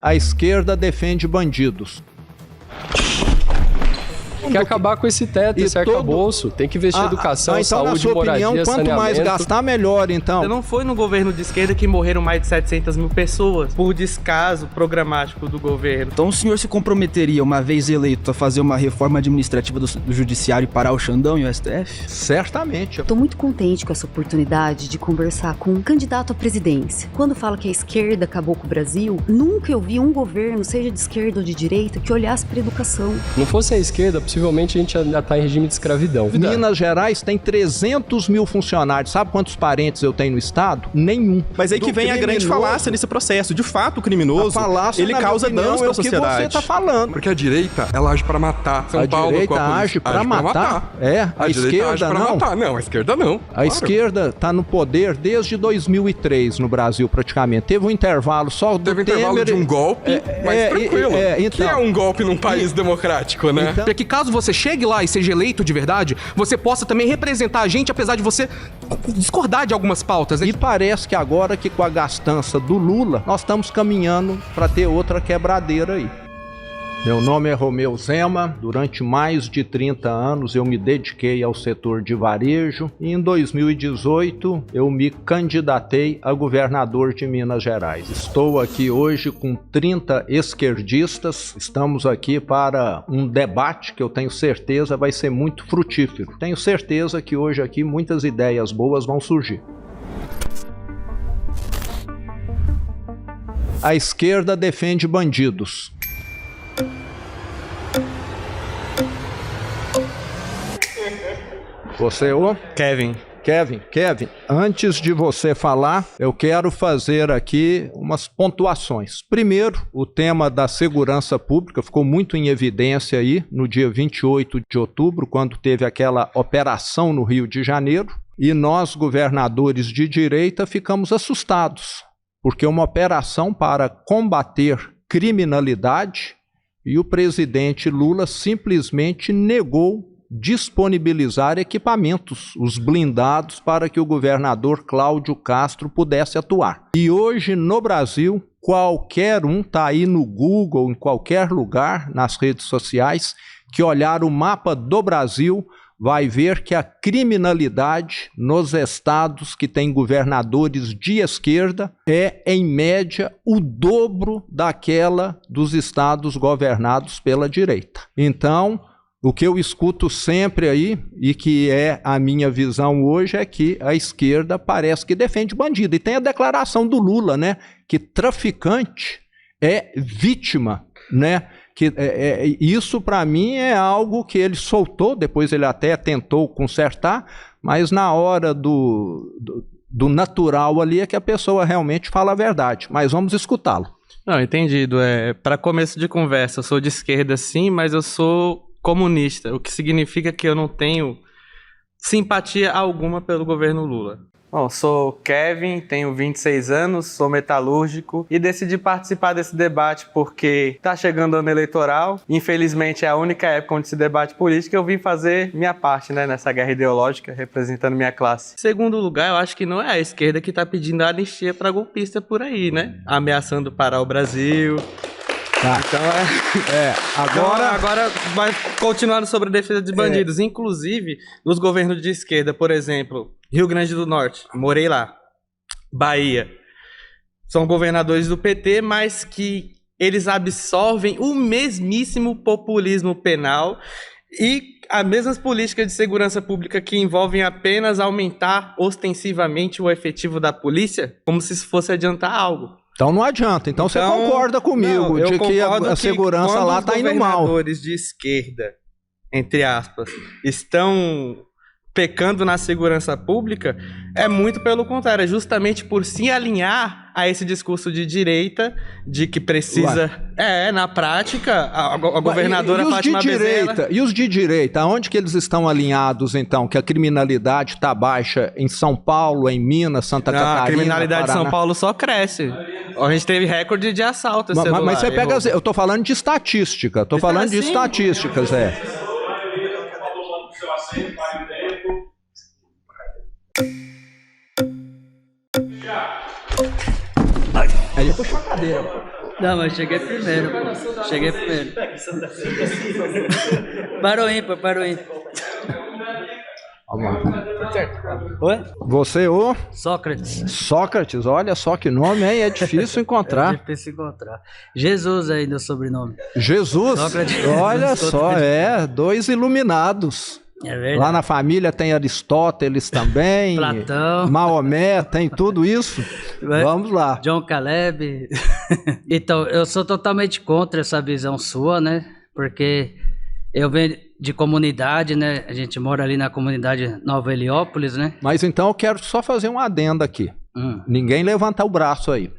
A esquerda defende bandidos. Quer acabar com esse teto, esse arcabouço. Tem que investir em educação, então, saúde, na sua moradia, opinião, quanto mais gastar, melhor, então. Não foi no governo de esquerda que morreram mais de 700 mil pessoas por descaso programático do governo. Então o senhor se comprometeria, uma vez eleito, a fazer uma reforma administrativa do judiciário e parar o Xandão e o STF? Certamente. Estou muito contente com essa oportunidade de conversar com um candidato à presidência. Quando fala que a esquerda acabou com o Brasil, nunca eu vi um governo, seja de esquerda ou de direita, que olhasse para a educação. Não fosse a esquerda, possivelmente a gente ainda está em regime de escravidão. Minas Gerais tem 300 mil funcionários. Sabe quantos parentes eu tenho no estado? Nenhum. Mas aí que vem a grande falácia nesse processo. De fato, o criminoso, ele causa danos para a sociedade. É o que você está falando. Porque a direita, ela age para matar. São Paulo, direita age para matar? É, a esquerda age pra matar. Não, a esquerda não. A esquerda está no poder desde 2003 no Brasil, praticamente. Teve um intervalo só do Teve um intervalo de um golpe, mas tranquilo. Então, que é um golpe num país democrático, né? Para que caso você chegue lá e seja eleito de verdade, você possa também representar a gente, apesar de você discordar de algumas pautas, né? E parece que agora que com a gastança do Lula, nós estamos caminhando para ter outra quebradeira aí. Meu nome é Romeu Zema. Durante mais de 30 anos eu me dediquei ao setor de varejo e em 2018 eu me candidatei a governador de Minas Gerais. Estou aqui hoje com 30 esquerdistas. Estamos aqui para um debate que eu tenho certeza vai ser muito frutífero. Tenho certeza que hoje aqui muitas ideias boas vão surgir. A esquerda defende bandidos. Você, Kevin, antes de você falar, eu quero fazer aqui umas pontuações. Primeiro, o tema da segurança pública ficou muito em evidência aí no dia 28 de outubro, quando teve aquela operação no Rio de Janeiro, e nós, governadores de direita, ficamos assustados, porque uma operação para combater criminalidade e o presidente Lula simplesmente negou disponibilizar equipamentos, os blindados, para que o governador Cláudio Castro pudesse atuar. E hoje no Brasil, qualquer um está aí no Google, em qualquer lugar, nas redes sociais, que olhar o mapa do Brasil, vai ver que a criminalidade nos estados que têm governadores de esquerda é, em média, o dobro daquela dos estados governados pela direita. Então, o que eu escuto sempre aí, e que é a minha visão hoje, é que a esquerda parece que defende bandido. E tem a declaração do Lula, né? Que traficante é vítima, né? Que isso, para mim, é algo que ele soltou, depois ele até tentou consertar, mas na hora do natural ali é que a pessoa realmente fala a verdade. Mas vamos escutá-lo. Não, entendido. Para começo de conversa, eu sou de esquerda sim, mas eu sou comunista, o que significa que eu não tenho simpatia alguma pelo governo Lula. Bom, sou Kevin, tenho 26 anos, sou metalúrgico e decidi participar desse debate porque está chegando o ano eleitoral. Infelizmente é a única época onde se debate política. Eu vim fazer minha parte, né, nessa guerra ideológica, representando minha classe. Em segundo lugar, eu acho que não é a esquerda que está pedindo anistia para golpista por aí, né? Ameaçando parar o Brasil. Tá. Então, agora vai continuando sobre a defesa de bandidos. Inclusive, nos governos de esquerda, por exemplo, Rio Grande do Norte, morei lá, Bahia, são governadores do PT, mas que eles absorvem o mesmíssimo populismo penal e as mesmas políticas de segurança pública que envolvem apenas aumentar ostensivamente o efetivo da polícia, como se isso fosse adiantar algo. Então não adianta. Então você concorda comigo de que a segurança lá está indo mal. Quando os governadores de esquerda, entre aspas, estão pecando na segurança pública, é muito pelo contrário, é justamente por se alinhar a esse discurso de direita, de que precisa... na prática, a governadora Fátima Bezerra... E os de direita, aonde que eles estão alinhados, então? Que a criminalidade está baixa em São Paulo, em Minas, Santa Catarina, a criminalidade Paraná. de São Paulo só cresce. A gente teve recorde de assalto celular. Mas você pega... Eu tô falando de estatística, de estatísticas, Aí puxou a cadeira. Não, mas cheguei primeiro, pô. Cheguei primeiro. Parou ímpar, parou ímpar. Oi? Você, o? Sócrates. Sócrates, olha só que nome, hein? É difícil encontrar. É difícil encontrar. Jesus ainda o sobrenome. Jesus? Sócrates. Olha só, dois iluminados. É verdade. Lá na família tem Aristóteles também. Platão. Maomé, tem tudo isso. Vamos lá. John Caleb. Então, eu sou totalmente contra essa visão sua, né? Porque eu venho de comunidade, né? A gente mora ali na comunidade Nova Heliópolis, né? Mas então eu quero só fazer um adendo aqui. Ninguém levanta o braço aí.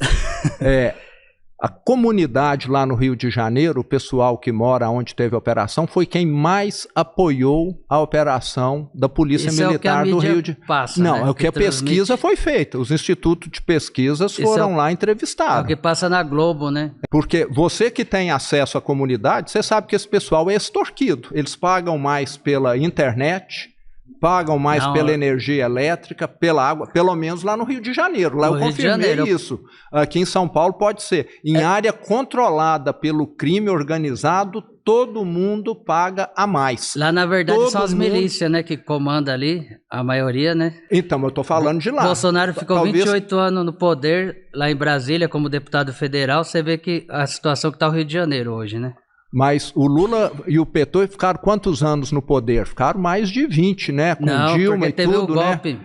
A comunidade lá no Rio de Janeiro, o pessoal que mora onde teve a operação, foi quem mais apoiou a operação da Polícia Militar do Rio de Janeiro. Não, né? É o que a pesquisa foi feita. Os institutos de pesquisas foram lá entrevistados. É o que passa na Globo, né? Porque você que tem acesso à comunidade, você sabe que esse pessoal é extorquido. Eles pagam mais pela internet, pagam mais pela energia elétrica, pela água, pelo menos lá no Rio de Janeiro. Lá eu confirmei isso. Aqui em São Paulo pode ser. Em área controlada pelo crime organizado, todo mundo paga a mais. Lá, na verdade, são as milícias, né, que comandam ali, a maioria, né? Então, eu tô falando de lá. Bolsonaro ficou 28 anos no poder, lá em Brasília, como deputado federal. Você vê que a situação que tá o Rio de Janeiro hoje, né? Mas o Lula e o PT ficaram quantos anos no poder? Ficaram mais de 20, né? Com Dilma e tudo, né? Golpe.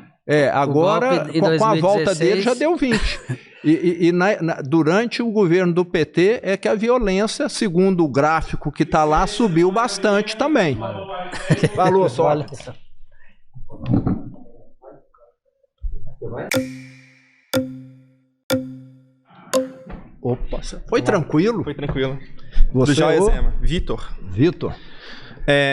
Agora, com a volta dele, já deu 20. Durante o governo do PT é que a violência, segundo o gráfico que está lá, subiu bastante também. Falou, só. Opa, foi tranquilo? Foi tranquilo. Você do Joia Zema. Vitor.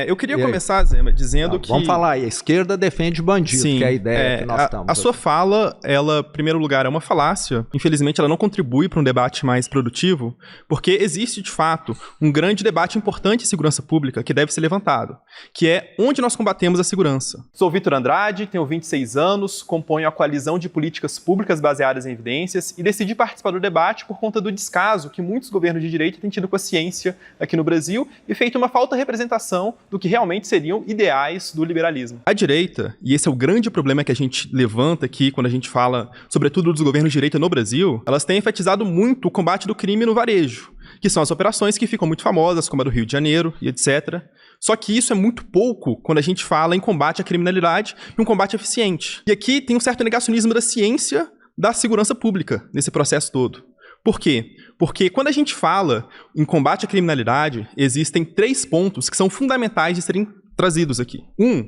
Eu queria começar, Zema, dizendo que... Vamos falar aí, a esquerda defende bandido, que é a ideia que nós estamos. A sua fala, ela, em primeiro lugar, é uma falácia. Infelizmente, ela não contribui para um debate mais produtivo, porque existe, de fato, um grande debate importante em segurança pública que deve ser levantado, que é onde nós combatemos a segurança. Sou Vitor Andrade, tenho 26 anos, componho a coalizão de políticas públicas baseadas em evidências e decidi participar do debate por conta do descaso que muitos governos de direita têm tido com a ciência aqui no Brasil e feito uma falta de representação do que realmente seriam ideais do liberalismo. A direita, e esse é o grande problema que a gente levanta aqui quando a gente fala, sobretudo dos governos de direita no Brasil, elas têm enfatizado muito o combate do crime no varejo, que são as operações que ficam muito famosas, como a do Rio de Janeiro e etc. Só que isso é muito pouco quando a gente fala em combate à criminalidade e um combate eficiente. E aqui tem um certo negacionismo da ciência da segurança pública nesse processo todo. Por quê? Porque quando a gente fala em combate à criminalidade, existem 3 pontos que são fundamentais de serem trazidos aqui. Um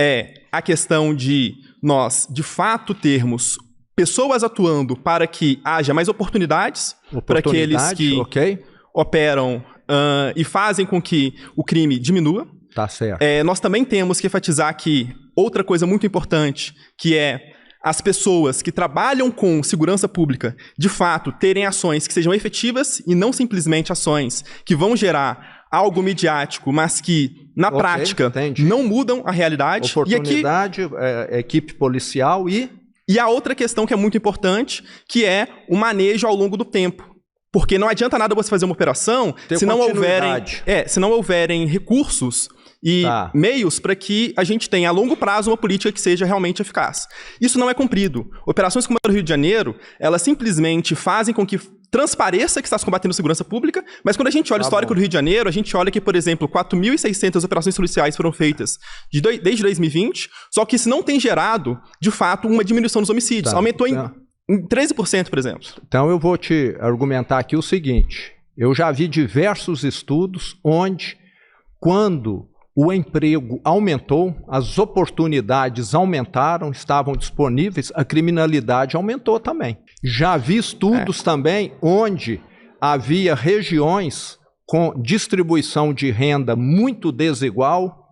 é a questão de nós, de fato, termos pessoas atuando para que haja mais oportunidades para aqueles que operam e fazem com que o crime diminua. Tá certo. Nós também temos que enfatizar aqui outra coisa muito importante, que é as pessoas que trabalham com segurança pública, de fato, terem ações que sejam efetivas e não simplesmente ações que vão gerar algo midiático, mas que, na prática, não mudam a realidade. Oportunidade, equipe policial e... E a outra questão que é muito importante, que é o manejo ao longo do tempo. Porque não adianta nada você fazer uma operação se não houverem recursos e meios para que a gente tenha a longo prazo uma política que seja realmente eficaz. Isso não é cumprido. Operações como a do Rio de Janeiro, elas simplesmente fazem com que transpareça que está se combatendo segurança pública, mas quando a gente olha o histórico do Rio de Janeiro, a gente olha que, por exemplo, 4.600 operações policiais foram feitas desde 2020, só que isso não tem gerado, de fato, uma diminuição dos homicídios. Aumentou em 13%, por exemplo. Então eu vou te argumentar aqui o seguinte, eu já vi diversos estudos onde, quando o emprego aumentou, as oportunidades aumentaram, estavam disponíveis, a criminalidade aumentou também. Já vi estudos também onde havia regiões com distribuição de renda muito desigual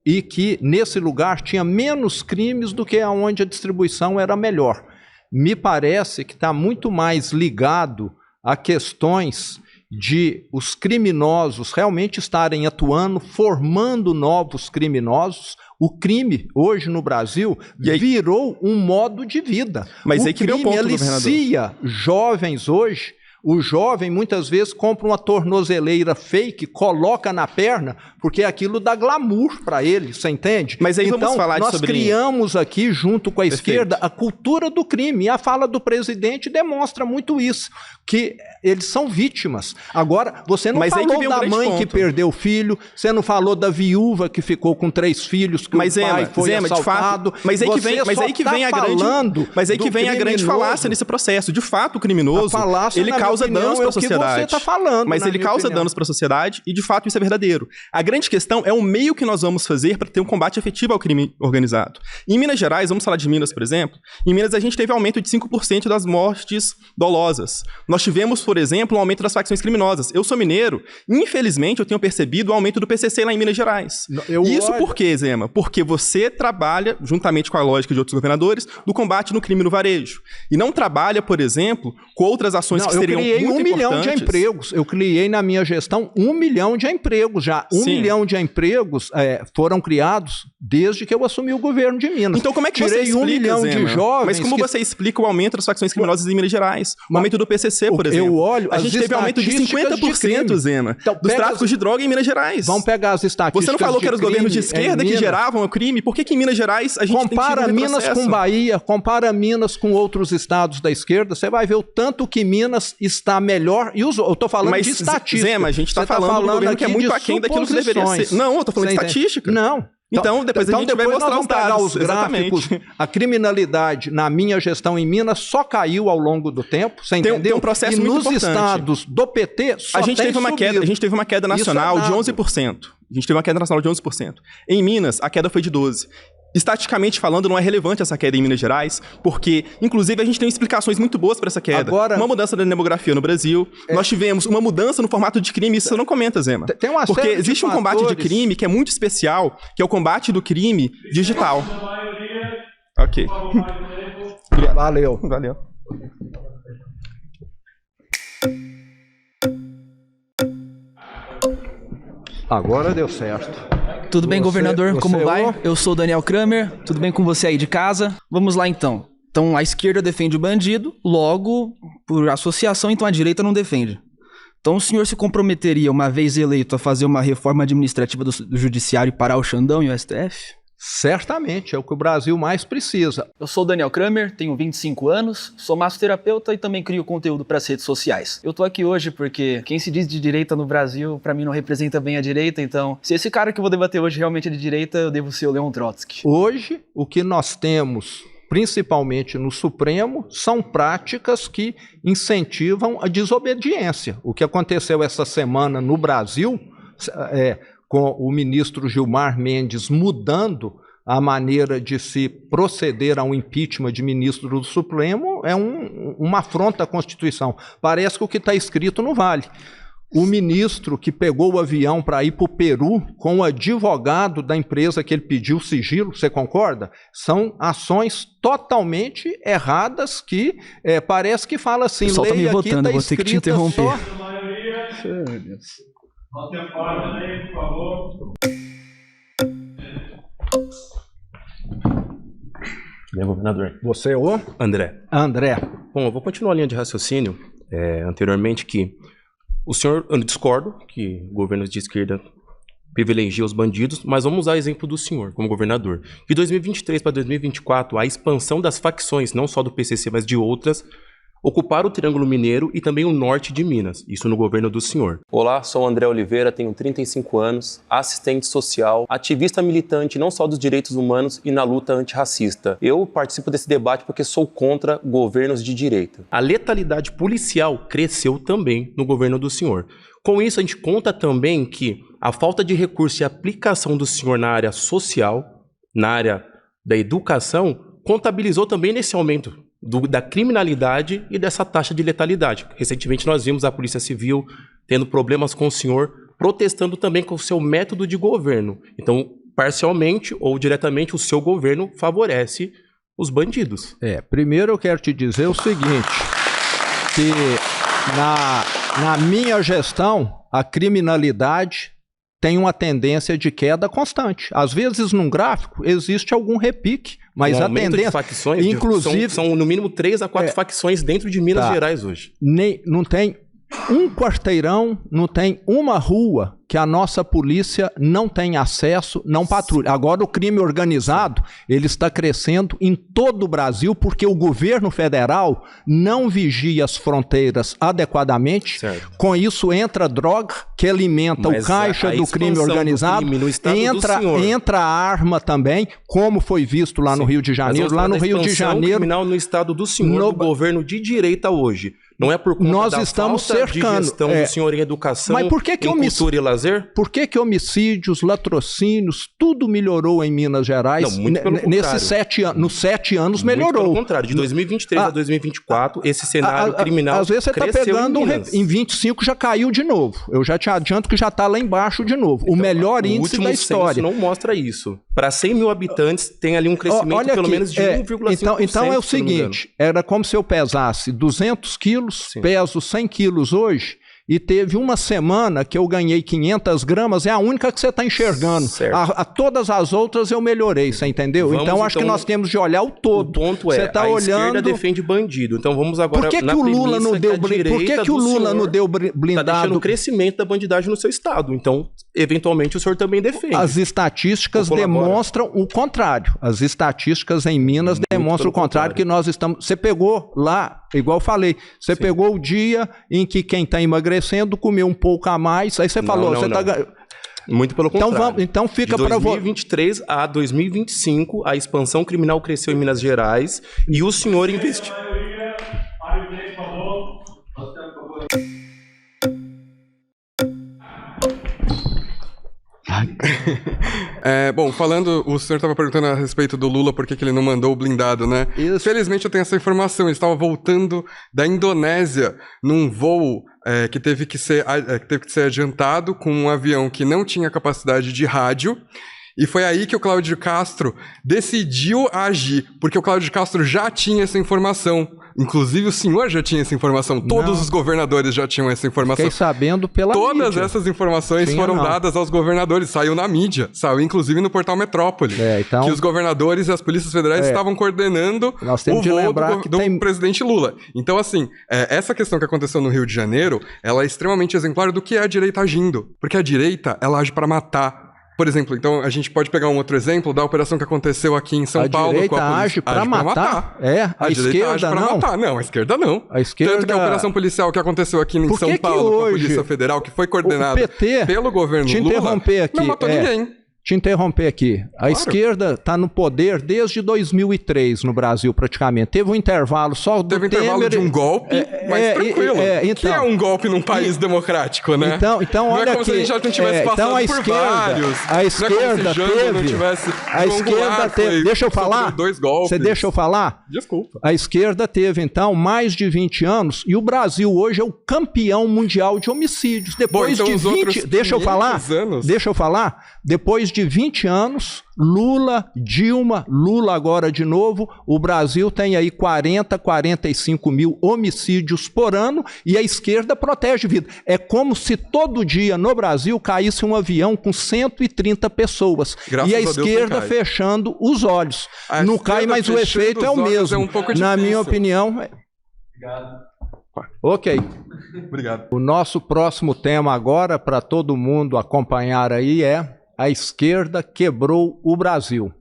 e que nesse lugar tinha menos crimes do que onde a distribuição era melhor. Me parece que está muito mais ligado a questões de os criminosos realmente estarem atuando, formando novos criminosos. O crime, hoje no Brasil, virou um modo de vida. Mas aí que vem o ponto, alicia jovens hoje. O jovem, muitas vezes, compra uma tornozeleira fake, coloca na perna, porque aquilo dá glamour para ele, você entende? Mas aí então, vamos falar nós criamos aqui, junto com a esquerda, a cultura do crime. E a fala do presidente demonstra muito isso, que eles são vítimas. Agora, você não falou da mãe que perdeu o filho, você não falou da viúva que ficou com 3 filhos, que o pai foi assaltado. Mas aí que vem a grande falácia nesse processo. De fato, o criminoso, ele causa danos para a sociedade. Você tá falando, mas ele causa danos para a sociedade e, de fato, isso é verdadeiro. A grande questão é o meio que nós vamos fazer para ter um combate efetivo ao crime organizado. Em Minas Gerais, vamos falar de Minas, por exemplo, em Minas a gente teve aumento de 5% das mortes dolosas. Nós tivemos, por exemplo, um aumento das facções criminosas. Eu sou mineiro, infelizmente eu tenho percebido o aumento do PCC lá em Minas Gerais. Isso por quê, Zema? Porque você trabalha, juntamente com a lógica de outros governadores, do combate no crime no varejo. E não trabalha, por exemplo, com outras ações que seriam muito importantes. Eu criei 1 milhão de empregos. Eu criei na minha gestão 1 milhão de empregos já. 1 milhão de empregos foram criados desde que eu assumi o governo de Minas. Então como é que você explica, 1 milhão de jovens... Mas como você explica o aumento das facções criminosas em Minas Gerais? O aumento do PCC, por exemplo. Eu olho a gente teve aumento de 50%, Zema, então, dos tráficos de droga em Minas Gerais. Vamos pegar as estatísticas. Você não falou que eram os governos de esquerda que geravam o crime? Por que em Minas Gerais a gente compara tem Minas com Bahia, compara Minas com outros estados da esquerda, você vai ver o tanto que Minas está melhor. E eu estou falando de estatística. Zema, a gente está falando do governo que é muito aquém daquilo que deveria ser. Não, eu estou falando de estatística. Não. Então, depois a gente vai mostrar os dados. Os gráficos. A criminalidade na minha gestão em Minas só caiu ao longo do tempo, você entendeu? Tem um processo muito importante. E nos estados do PT só tem subido. A gente teve uma queda nacional de 11%. A gente teve uma queda nacional de 11%. Em Minas, a queda foi de 12%. Estatisticamente falando, não é relevante essa queda em Minas Gerais, porque, inclusive, a gente tem explicações muito boas para essa queda. Agora, uma mudança da demografia no Brasil, nós tivemos uma mudança no formato de crime, isso você não comenta, Zema. Tem uma porque série existe um combate de crime que é muito especial, que é o combate do crime digital. Ok. Valeu. Agora deu certo. Tudo bem, governador? Como vai? Eu sou o Daniel Kramer. Tudo bem com você aí de casa? Vamos lá, então. Então, a esquerda defende o bandido, logo, por associação, então a direita não defende. Então, o senhor se comprometeria, uma vez eleito, a fazer uma reforma administrativa do Judiciário e parar o Xandão e o STF? Certamente, é o que o Brasil mais precisa. Eu sou o Daniel Kramer, tenho 25 anos, sou massoterapeuta e também crio conteúdo para as redes sociais. Eu tô aqui hoje porque quem se diz de direita no Brasil, para mim não representa bem a direita, então se esse cara que eu vou debater hoje realmente é de direita, eu devo ser o Leon Trotsky. Hoje, o que nós temos, principalmente no Supremo, são práticas que incentivam a desobediência. O que aconteceu essa semana no Brasil com o ministro Gilmar Mendes mudando a maneira de se proceder a um impeachment de ministro do Supremo, é uma afronta à Constituição. Parece que o que está escrito não vale. O ministro que pegou o avião para ir para o Peru com o advogado da empresa que ele pediu sigilo, você concorda? São ações totalmente erradas que parece que fala assim, lei tá me votando, vou ter que te interromper. Meu Deus. Aí, por favor. Bem, governador. Você é o? André. Bom, eu vou continuar a linha de raciocínio anteriormente que o senhor, eu discordo que governos de esquerda privilegiam os bandidos, mas vamos usar o exemplo do senhor como governador. De 2023 para 2024, a expansão das facções, não só do PCC, mas de outras, ocuparam o Triângulo Mineiro e também o norte de Minas, isso no governo do senhor. Olá, sou o André Oliveira, tenho 35 anos, assistente social, ativista militante não só dos direitos humanos e na luta antirracista. Eu participo desse debate porque sou contra governos de direita. A letalidade policial cresceu também no governo do senhor. Com isso, a gente conta também que a falta de recurso e aplicação do senhor na área social, na área da educação, contabilizou também nesse aumento da criminalidade e dessa taxa de letalidade. Recentemente nós vimos a Polícia Civil tendo problemas com o senhor, protestando também com o seu método de governo. Então, parcialmente ou diretamente, o seu governo favorece os bandidos. Primeiro eu quero te dizer o seguinte, que na minha gestão, a criminalidade tem uma tendência de queda constante. Às vezes, num gráfico, existe algum repique, mas a tendência... De facções, inclusive, são no mínimo 3 a 4 facções dentro de Minas Gerais hoje. Não tem um quarteirão, não tem uma rua que a nossa polícia não tem acesso, não patrulha. Agora o crime organizado, ele está crescendo em todo o Brasil porque o governo federal não vigia as fronteiras adequadamente. Certo. Com isso entra droga que alimenta o caixa do crime organizado, entra a arma também, como foi visto lá no Rio de Janeiro. Lá no Rio de Janeiro, criminal no estado do senhor, do governo de direita hoje. Não é por conta da falta de gestão do senhor em educação, em cultura e lazer? Por que homicídios, latrocínios, tudo melhorou em Minas Gerais? Não, muito pelo nesses 7 anos, nos 7 anos melhorou. Muito pelo contrário, de 2023 a 2024, esse cenário criminal às vezes você está pegando, em 25 já caiu de novo. Eu já te adianto que já está lá embaixo de novo. Então, o melhor índice da história. O último censo não mostra isso. Para 100 mil habitantes tem ali um crescimento pelo menos de 1,5%. Então é o seguinte, era como se eu pesasse 200 quilos, peso 100 quilos hoje, e teve uma semana que eu ganhei 500 gramas, é a única que você está enxergando. A todas as outras eu melhorei, você entendeu? Então acho que nós temos de olhar o todo. O ponto é, a esquerda defende bandido. Então vamos agora por que na o Lula não deu blindado? Por que o Lula não deu blindado? Está deixando o crescimento da bandidagem no seu estado. Então, eventualmente, o senhor também defende. As estatísticas demonstram o contrário. As estatísticas em Minas demonstram o contrário, que nós estamos... Você pegou lá, igual eu falei, você pegou o dia em que quem está emagrecendo comeu um pouco a mais, aí você falou... Muito pelo contrário. Então fica para você. De 2023 a 2025, a expansão criminal cresceu em Minas Gerais e o senhor investiu... Bom, o senhor estava perguntando a respeito do Lula, por que ele não mandou o blindado, né? Isso. Felizmente eu tenho essa informação, ele estava voltando da Indonésia num voo que teve que ser adiantado com um avião que não tinha capacidade de rádio. E foi aí que o Cláudio Castro decidiu agir, porque o Cláudio Castro já tinha essa informação. Inclusive o senhor já tinha essa informação, todos os governadores já tinham essa informação. Fiquei sabendo pela mídia. Todas essas informações foram dadas aos governadores, saiu na mídia, saiu inclusive no portal Metrópole, que os governadores e as polícias federais estavam coordenando o voo do presidente Lula. Então assim, essa questão que aconteceu no Rio de Janeiro, ela é extremamente exemplar do que é a direita agindo, porque a direita, ela age para matar. Por exemplo, então a gente pode pegar um outro exemplo da operação que aconteceu aqui em São Paulo. A direita age para matar? A esquerda age para matar. Não, a esquerda não. Tanto que a operação policial que aconteceu aqui em São Paulo com a Polícia Federal, que foi coordenada pelo governo Lula, não matou ninguém. Te interromper aqui. A esquerda está no poder desde 2003 no Brasil, praticamente. Teve um intervalo só do Teve um intervalo de um golpe, mas tranquilo. Então, que é um golpe num país democrático, né? Então olha não é como se a gente já não tivesse passado por vários. A esquerda teve... Deixa eu falar? 2 golpes. Você deixa eu falar? Desculpa. A esquerda teve, então, mais de 20 anos e o Brasil hoje é o campeão mundial de homicídios. Depois de 20... Deixa eu falar? Deixa eu falar? Depois de 20 anos, Lula, Dilma, Lula agora de novo, o Brasil tem aí 45 mil homicídios por ano e a esquerda protege vida. É como se todo dia no Brasil caísse um avião com 130 pessoas. Graças e a esquerda fechando os olhos. Não cai, mas o efeito é o mesmo. Na minha opinião... Obrigado. Ok. Obrigado. O nosso próximo tema agora, para todo mundo acompanhar aí, é... A esquerda quebrou o Brasil.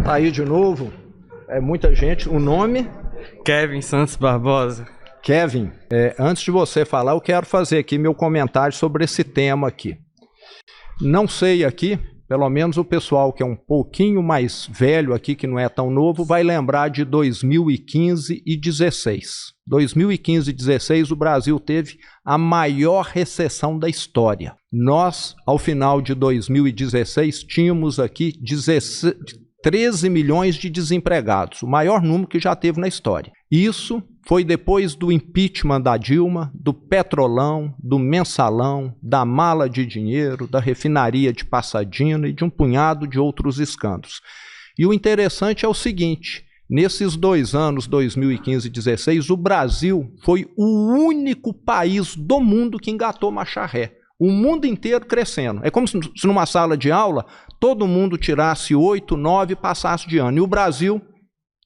Tá aí de novo. É muita gente. O nome? Kevin Santos Barbosa. Kevin, antes de você falar, eu quero fazer aqui meu comentário sobre esse tema aqui. Não sei aqui, pelo menos o pessoal que é um pouquinho mais velho aqui, que não é tão novo, vai lembrar de 2015 e 2016. 2015 e 2016, o Brasil teve a maior recessão da história. Nós, ao final de 2016, tínhamos aqui 13 milhões de desempregados, o maior número que já teve na história. Isso foi depois do impeachment da Dilma, do Petrolão, do Mensalão, da mala de dinheiro, da refinaria de Passadina e de um punhado de outros escândalos. E o interessante é o seguinte, Nesses 2 anos, 2015 e 2016, o Brasil foi o único país do mundo que engatou marcha ré. O mundo inteiro crescendo. É como se numa sala de aula todo mundo tirasse 8, 9 e passasse de ano. E o Brasil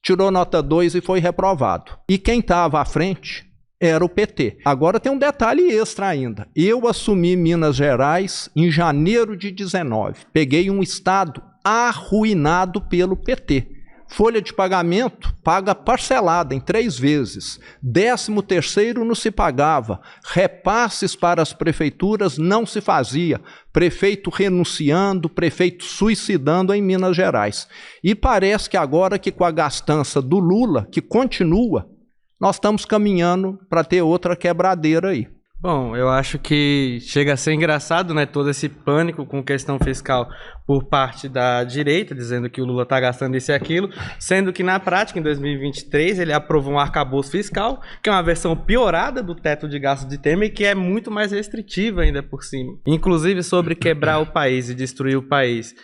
tirou nota 2 e foi reprovado. E quem estava à frente era o PT. Agora tem um detalhe extra ainda. Eu assumi Minas Gerais em janeiro de 19. Peguei um estado arruinado pelo PT. Folha de pagamento paga parcelada em 3 vezes. 13º não se pagava. Repasses para as prefeituras não se fazia. Prefeito renunciando, prefeito suicidando em Minas Gerais. E parece que agora que com a gastança do Lula, que continua, nós estamos caminhando para ter outra quebradeira aí. Bom, eu acho que chega a ser engraçado, né, todo esse pânico com questão fiscal por parte da direita, dizendo que o Lula está gastando isso e aquilo, sendo que na prática, em 2023, ele aprovou um arcabouço fiscal, que é uma versão piorada do teto de gastos de Temer, que é muito mais restritiva ainda por cima. Inclusive sobre quebrar o país e destruir o país.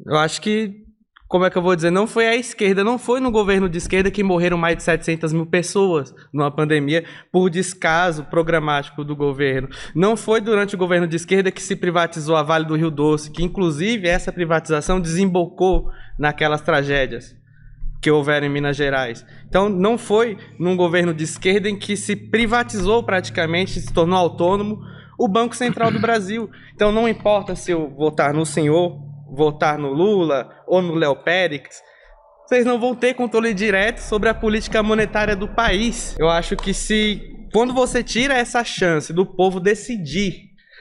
Eu acho que, como é que eu vou dizer, não foi a esquerda, não foi no governo de esquerda que morreram mais de 700 mil pessoas numa pandemia por descaso programático do governo. Não foi durante o governo de esquerda que se privatizou a Vale do Rio Doce, que inclusive essa privatização desembocou naquelas tragédias que houveram em Minas Gerais. Então não foi num governo de esquerda em que se privatizou praticamente, se tornou autônomo o Banco Central do Brasil. Então não importa se eu votar no senhor, votar no Lula ou no Léo Périx, vocês não vão ter controle direto sobre a política monetária do país. Eu acho que quando você tira essa chance do povo decidir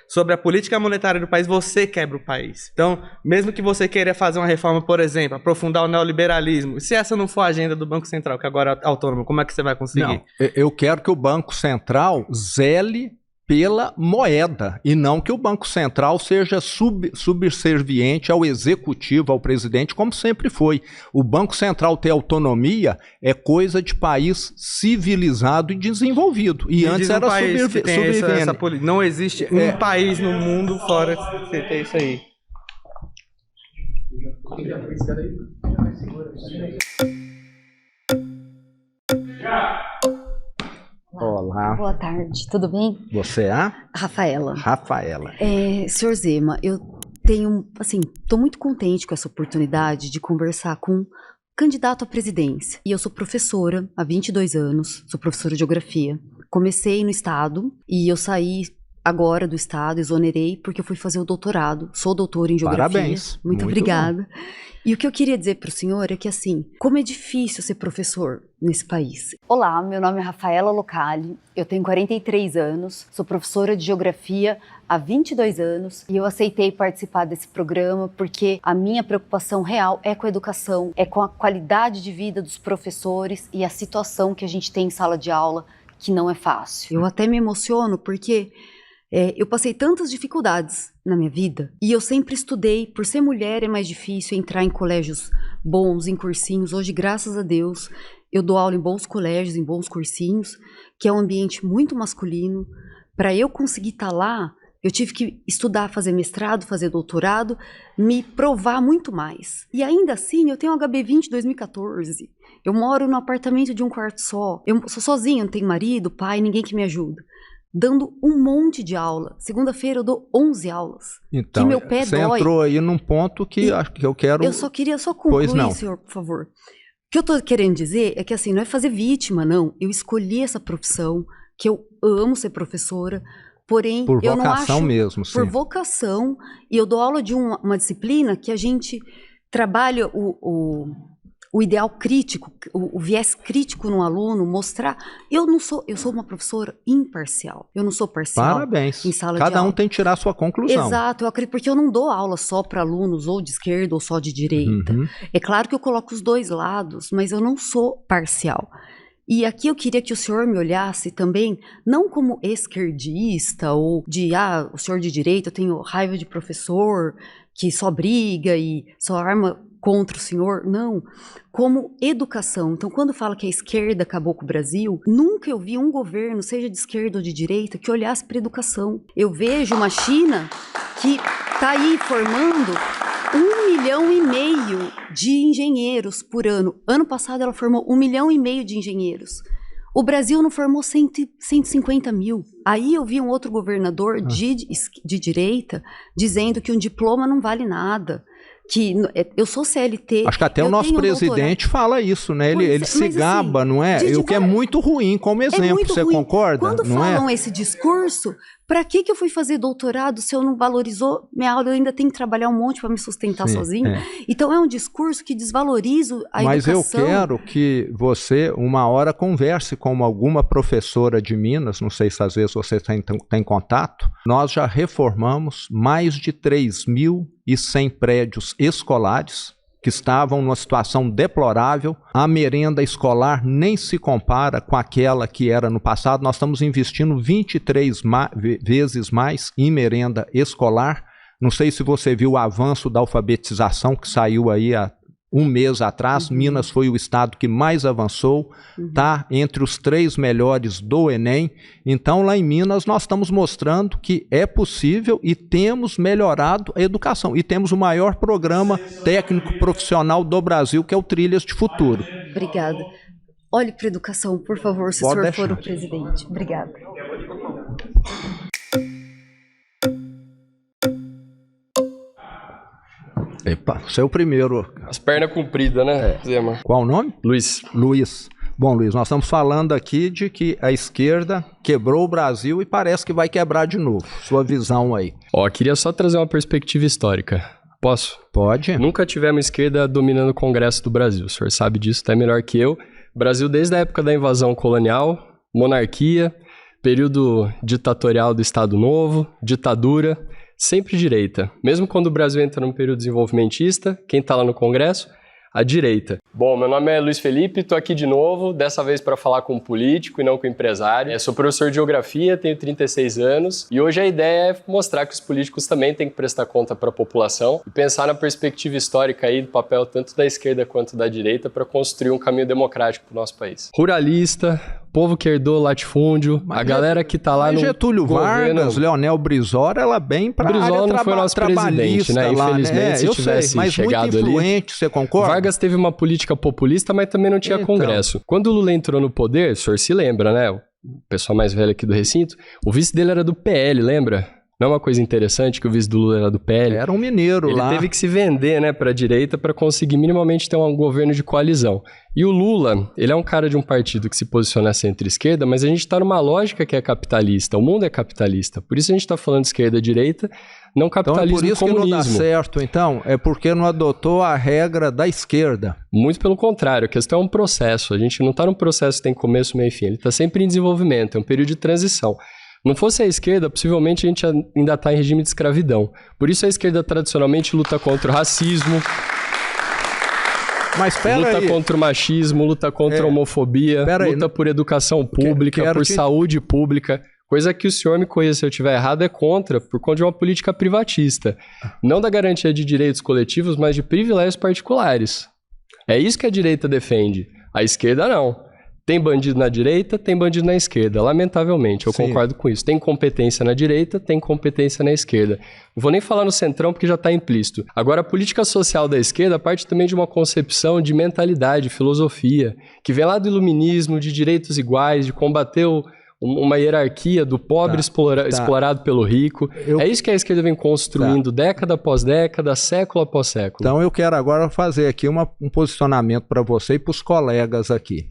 sobre a política monetária do país, você quebra o país. Então, mesmo que você queira fazer uma reforma, por exemplo, aprofundar o neoliberalismo, se essa não for a agenda do Banco Central, que agora é autônomo, como é que você vai conseguir? Não, eu quero que o Banco Central zele pela moeda, e não que o Banco Central seja subserviente ao executivo, ao presidente, como sempre foi. O Banco Central ter autonomia é coisa de país civilizado e desenvolvido. E antes era subserviente. Não existe um país no mundo fora que tem isso aí. Olá. Boa tarde, tudo bem? Você é? Rafaela. Rafaela. Senhor Zema, eu tenho, tô muito contente com essa oportunidade de conversar com um candidato à presidência. E eu sou professora há 22 anos, sou professora de geografia. Comecei no Estado e eu saí agora do Estado, exonerei, porque eu fui fazer o doutorado. Sou doutora em geografia. Parabéns. Muito obrigada. Bom. E o que eu queria dizer para o senhor é que, como é difícil ser professor nesse país. Olá, meu nome é Rafaela Locali, eu tenho 43 anos, sou professora de geografia há 22 anos e eu aceitei participar desse programa porque a minha preocupação real é com a educação, é com a qualidade de vida dos professores e a situação que a gente tem em sala de aula, que não é fácil. Eu até me emociono porque eu passei tantas dificuldades na minha vida e eu sempre estudei. Por ser mulher é mais difícil entrar em colégios bons, em cursinhos. Hoje, graças a Deus, eu dou aula em bons colégios, em bons cursinhos, que é um ambiente muito masculino. Para eu conseguir estar lá, eu tive que estudar, fazer mestrado, fazer doutorado, me provar muito mais. E ainda assim, eu tenho um HB20 2014. Eu moro num apartamento de um quarto só. Eu sou sozinha, não tenho marido, pai, ninguém que me ajuda. Dando um monte de aula. Segunda-feira eu dou 11 aulas. Então, que meu pé você dói. Entrou aí num ponto que acho que eu quero... Eu só queria concluir, senhor, por favor. O que eu tô querendo dizer é que não é fazer vítima, não. Eu escolhi essa profissão, que eu amo ser professora, porém por eu não acho... Por vocação mesmo, sim. Por vocação. E eu dou aula de uma disciplina que a gente trabalha o ideal crítico, o viés crítico no aluno, mostrar... Eu sou uma professora imparcial. Eu não sou parcial. Parabéns. Em sala de Cada aula. um tem que tirar a sua conclusão. Exato. Eu acredito, porque eu não dou aula só para alunos ou de esquerda ou só de direita. Uhum. É claro que eu coloco os dois lados, mas eu não sou parcial. E aqui eu queria que o senhor me olhasse também, não como esquerdista ou o senhor de direita, eu tenho raiva de professor que só briga e só arma contra o senhor, não, como educação. Então, quando fala que a esquerda acabou com o Brasil, nunca eu vi um governo, seja de esquerda ou de direita, que olhasse para a educação. Eu vejo uma China que está aí formando 1 1,5 milhão de engenheiros por ano. Ano passado ela formou 1,5 milhão de engenheiros. O Brasil não formou 150 mil. Aí eu vi um outro governador de direita dizendo que um diploma não vale nada. Que eu sou CLT. Acho que até o nosso presidente fala isso, né? Ele se gaba, assim, não é? O que é muito ruim como exemplo, você concorda? Quando falam esse discurso, para que eu fui fazer doutorado se eu não valorizou minha aula? Eu ainda tenho que trabalhar um monte para me sustentar sozinho. Então é um discurso que desvaloriza a educação. Mas eu quero que você, uma hora, converse com alguma professora de Minas, não sei se às vezes você tem contato. Nós já reformamos mais de 3.100 prédios escolares que estavam numa situação deplorável. A merenda escolar nem se compara com aquela que era no passado. Nós estamos investindo 23 vezes mais em merenda escolar. Não sei se você viu o avanço da alfabetização que saiu aí há um mês atrás. Minas foi o estado que mais avançou, está entre os 3 melhores do Enem. Então, lá em Minas, nós estamos mostrando que é possível e temos melhorado a educação. E temos o maior programa técnico profissional do Brasil, que é o Trilhas de Futuro. Obrigada. Olhe para a educação, por favor, se o senhor for o presidente. Obrigada. Epa, você é o primeiro. As pernas compridas, né, Zema? Qual o nome? Luiz. Bom, Luiz, nós estamos falando aqui de que a esquerda quebrou o Brasil e parece que vai quebrar de novo. Sua visão aí. Queria só trazer uma perspectiva histórica. Posso? Pode. Nunca tivemos esquerda dominando o Congresso do Brasil. O senhor sabe disso até melhor que eu. O Brasil, desde a época da invasão colonial, monarquia, período ditatorial do Estado Novo, ditadura, sempre direita. Mesmo quando o Brasil entra num período desenvolvimentista, quem está lá no Congresso? A direita. Bom, meu nome é Luiz Felipe, estou aqui de novo, dessa vez para falar com um político e não com um empresário. Eu sou professor de geografia, tenho 36 anos e hoje a ideia é mostrar que os políticos também têm que prestar conta para a população e pensar na perspectiva histórica aí do papel tanto da esquerda quanto da direita para construir um caminho democrático para o nosso país. Ruralista, povo que herdou latifúndio, a galera que tá lá no Getúlio Vargas, Leonel Brizola, ela bem para a área não foi nosso presidente, né? Lá, infelizmente, se tivesse mas chegado muito influente, ali, você concorda? Vargas teve uma política populista, mas também não tinha Congresso. Quando o Lula entrou no poder, o senhor se lembra, né? O pessoal mais velho aqui do recinto, o vice dele era do PL, lembra? Não é uma coisa interessante que o vice do Lula era do PL? Era um mineiro lá. Ele teve que se vender, né, para a direita para conseguir minimamente ter um governo de coalizão. E o Lula, ele é um cara de um partido que se posiciona centro-esquerda, mas a gente está numa lógica que é capitalista. O mundo é capitalista. Por isso a gente está falando de esquerda-direita, não capitalismo e comunismo. Então é por isso que não dá certo, então? É porque não adotou a regra da esquerda. Muito pelo contrário. A questão é um processo. A gente não está num processo que tem começo, meio e fim. Ele está sempre em desenvolvimento. É um período de transição. Não fosse a esquerda, possivelmente a gente ainda está em regime de escravidão. Por isso a esquerda tradicionalmente luta contra o racismo, luta contra o machismo, luta contra a homofobia, luta por educação pública, por saúde pública. Coisa que o senhor me conhece, se eu estiver errado, é contra, por conta de uma política privatista. Não da garantia de direitos coletivos, mas de privilégios particulares. É isso que a direita defende. A esquerda não. Tem bandido na direita, tem bandido na esquerda. Lamentavelmente, eu concordo com isso. Tem competência na direita, tem competência na esquerda. Não vou nem falar no centrão porque já está implícito. Agora, a política social da esquerda parte também de uma concepção de mentalidade, filosofia, que vem lá do iluminismo, de direitos iguais, de combater uma hierarquia do pobre explorado pelo rico. É isso que a esquerda vem construindo década após década, século após século. Então eu quero agora fazer aqui um posicionamento para você e para os colegas aqui.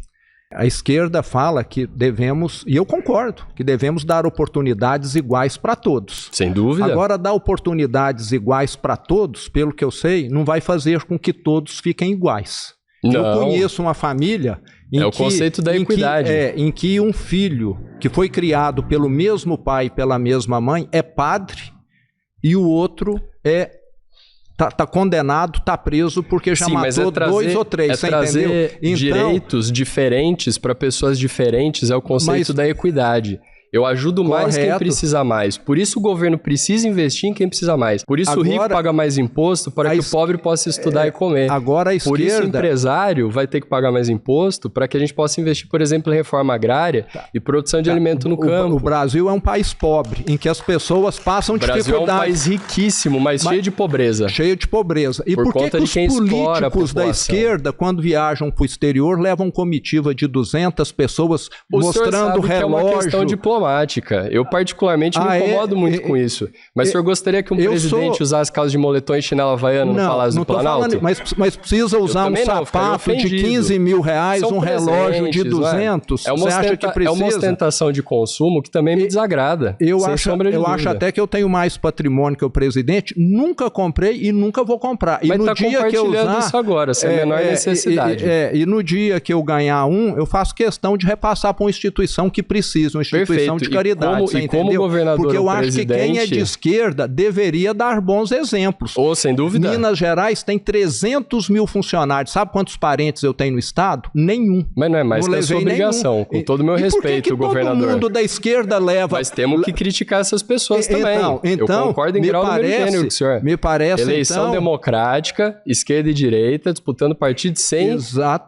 A esquerda fala que devemos, e eu concordo, que devemos dar oportunidades iguais para todos. Sem dúvida. Agora, dar oportunidades iguais para todos, pelo que eu sei, não vai fazer com que todos fiquem iguais. Não. Eu conheço uma família o conceito da equidade. Em que um filho que foi criado pelo mesmo pai e pela mesma mãe é padre e o outro tá condenado, tá preso porque já matou 2 ou 3, você trazer entendeu? Direitos diferentes para pessoas diferentes é o conceito da equidade. Eu ajudo mais quem precisa mais. Por isso o governo precisa investir em quem precisa mais. Por isso o rico paga mais imposto para que o pobre possa estudar e comer. Agora a esquerda... Por isso o empresário vai ter que pagar mais imposto para que a gente possa investir, por exemplo, em reforma agrária e produção de alimento no campo. O Brasil é um país pobre, em que as pessoas passam dificuldade. O Brasil é um país riquíssimo, mas cheio de pobreza. Cheio de pobreza. E por que os políticos da esquerda, quando viajam para o exterior, levam comitiva de 200 pessoas mostrando relógio? É uma questão diplomática. Eu particularmente me incomodo muito com isso. Mas o senhor gostaria que um presidente usasse calça de moletom e chinela havaiana no Palácio do Planalto? Mas precisa usar um sapato de 15 mil reais, um relógio de 200? Você acha que precisa? É uma ostentação de consumo que também me desagrada. Eu acho até que eu tenho mais patrimônio que o presidente. Nunca comprei e nunca vou comprar. Mas no dia que eu usar isso agora, sem a menor necessidade. E no dia que eu ganhar eu faço questão de repassar para uma instituição que precisa, uma instituição de caridade, você entendeu? Porque eu acho que quem é de esquerda deveria dar bons exemplos. Sem dúvida. Minas Gerais tem 300 mil funcionários. Sabe quantos parentes eu tenho no estado? Nenhum. Mas não é mais que a sua obrigação, com todo o meu respeito, governador. Todo mundo da esquerda leva... Mas temos que criticar essas pessoas também. Eu concordo em grau número gênero com o senhor. Me parece, eleição democrática, esquerda e direita, disputando partidos sem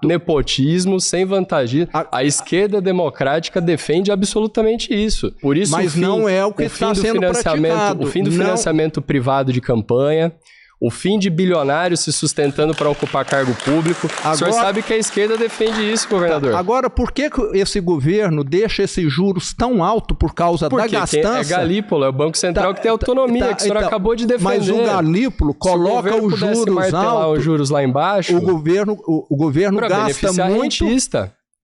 nepotismo, sem vantagismo. A esquerda democrática defende absolutamente isso. Por isso, mas não é o que está sendo praticado. O fim do financiamento privado de campanha, o fim de bilionários se sustentando para ocupar cargo público. O senhor sabe que a esquerda defende isso, governador. Agora, por que esse governo deixa esses juros tão altos por causa da gastança? É Galípolo, é o Banco Central que tem autonomia, que o senhor acabou de defender. Mas o Galípolo coloca os juros altos. Os juros lá embaixo. O governo gasta muito.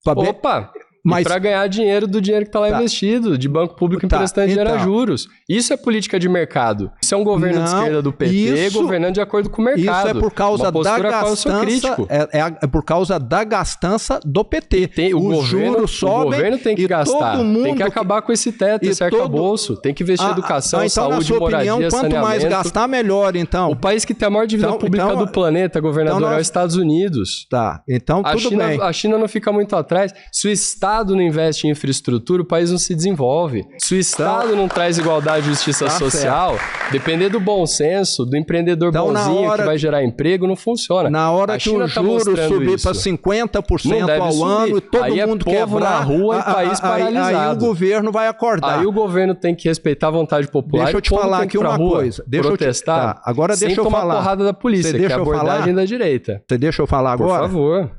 Opa! Mas para ganhar dinheiro do dinheiro que está lá investido, de banco público emprestando dinheiro a juros. Isso é política de mercado. Isso é um governo de esquerda do PT governando de acordo com o mercado. Isso é por causa da gastança. É por causa da gastança do PT. O governo tem que gastar. Tem que acabar com esse teto, esse arcabouço. Tem que investir em educação, então, saúde, na sua moradia, opinião, quanto mais gastar, melhor, então. O país que tem a maior dívida pública do planeta, governador, é os Estados Unidos. Então tudo bem. A China não fica muito atrás. Se o Estado não investe em infraestrutura, o país não se desenvolve. Se o Estado não traz igualdade e justiça social, depender do bom senso, do empreendedor bonzinho que vai gerar emprego, não funciona. Na hora que o juros subir para 50% ao ano e todo mundo quebrar, na rua e país paralisado. Aí o governo vai acordar. Aí o governo tem que respeitar a vontade popular. Deixa eu te falar aqui uma coisa. Protestar agora deixa eu falar. Sem tomar porrada da polícia, que é a abordagem da direita. Você deixa eu falar agora? Por favor.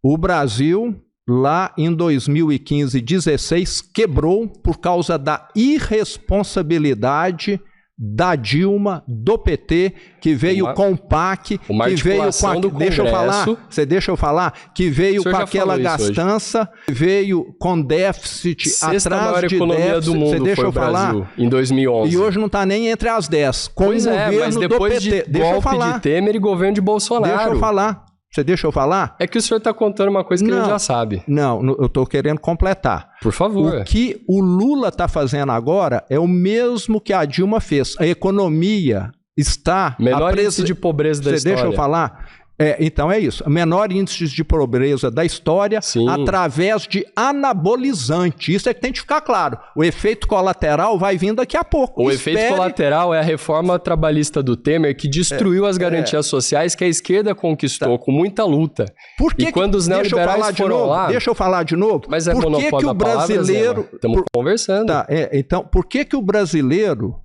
O Brasil... lá em 2015-16, quebrou por causa da irresponsabilidade da Dilma, do PT, que veio com o PAC, que veio com deixa eu falar, que veio com aquela gastança, veio com déficit atrás de déficit. Do mundo deixa eu falar, em 2011. E hoje não está nem entre as 10. Com o governo mas depois do PT. De golpe de Temer e governo de Bolsonaro. Deixa eu falar. Você deixa eu falar? É que o senhor está contando uma coisa que a gente já sabe. Não, eu estou querendo completar. Por favor. O que o Lula está fazendo agora é o mesmo que a Dilma fez. A economia está... Menor índice de pobreza da história. Você deixa eu falar? Então é isso. Menor índice de pobreza da história através de anabolizante. Isso é que tem que ficar claro. O efeito colateral vai vir daqui a pouco. O efeito colateral é a reforma trabalhista do Temer que destruiu as garantias sociais que a esquerda conquistou com muita luta. Quando os neoliberais foram lá... Deixa eu falar de novo. Mas é monopólio da palavra, brasileiro... Estamos conversando. Então, por que o brasileiro...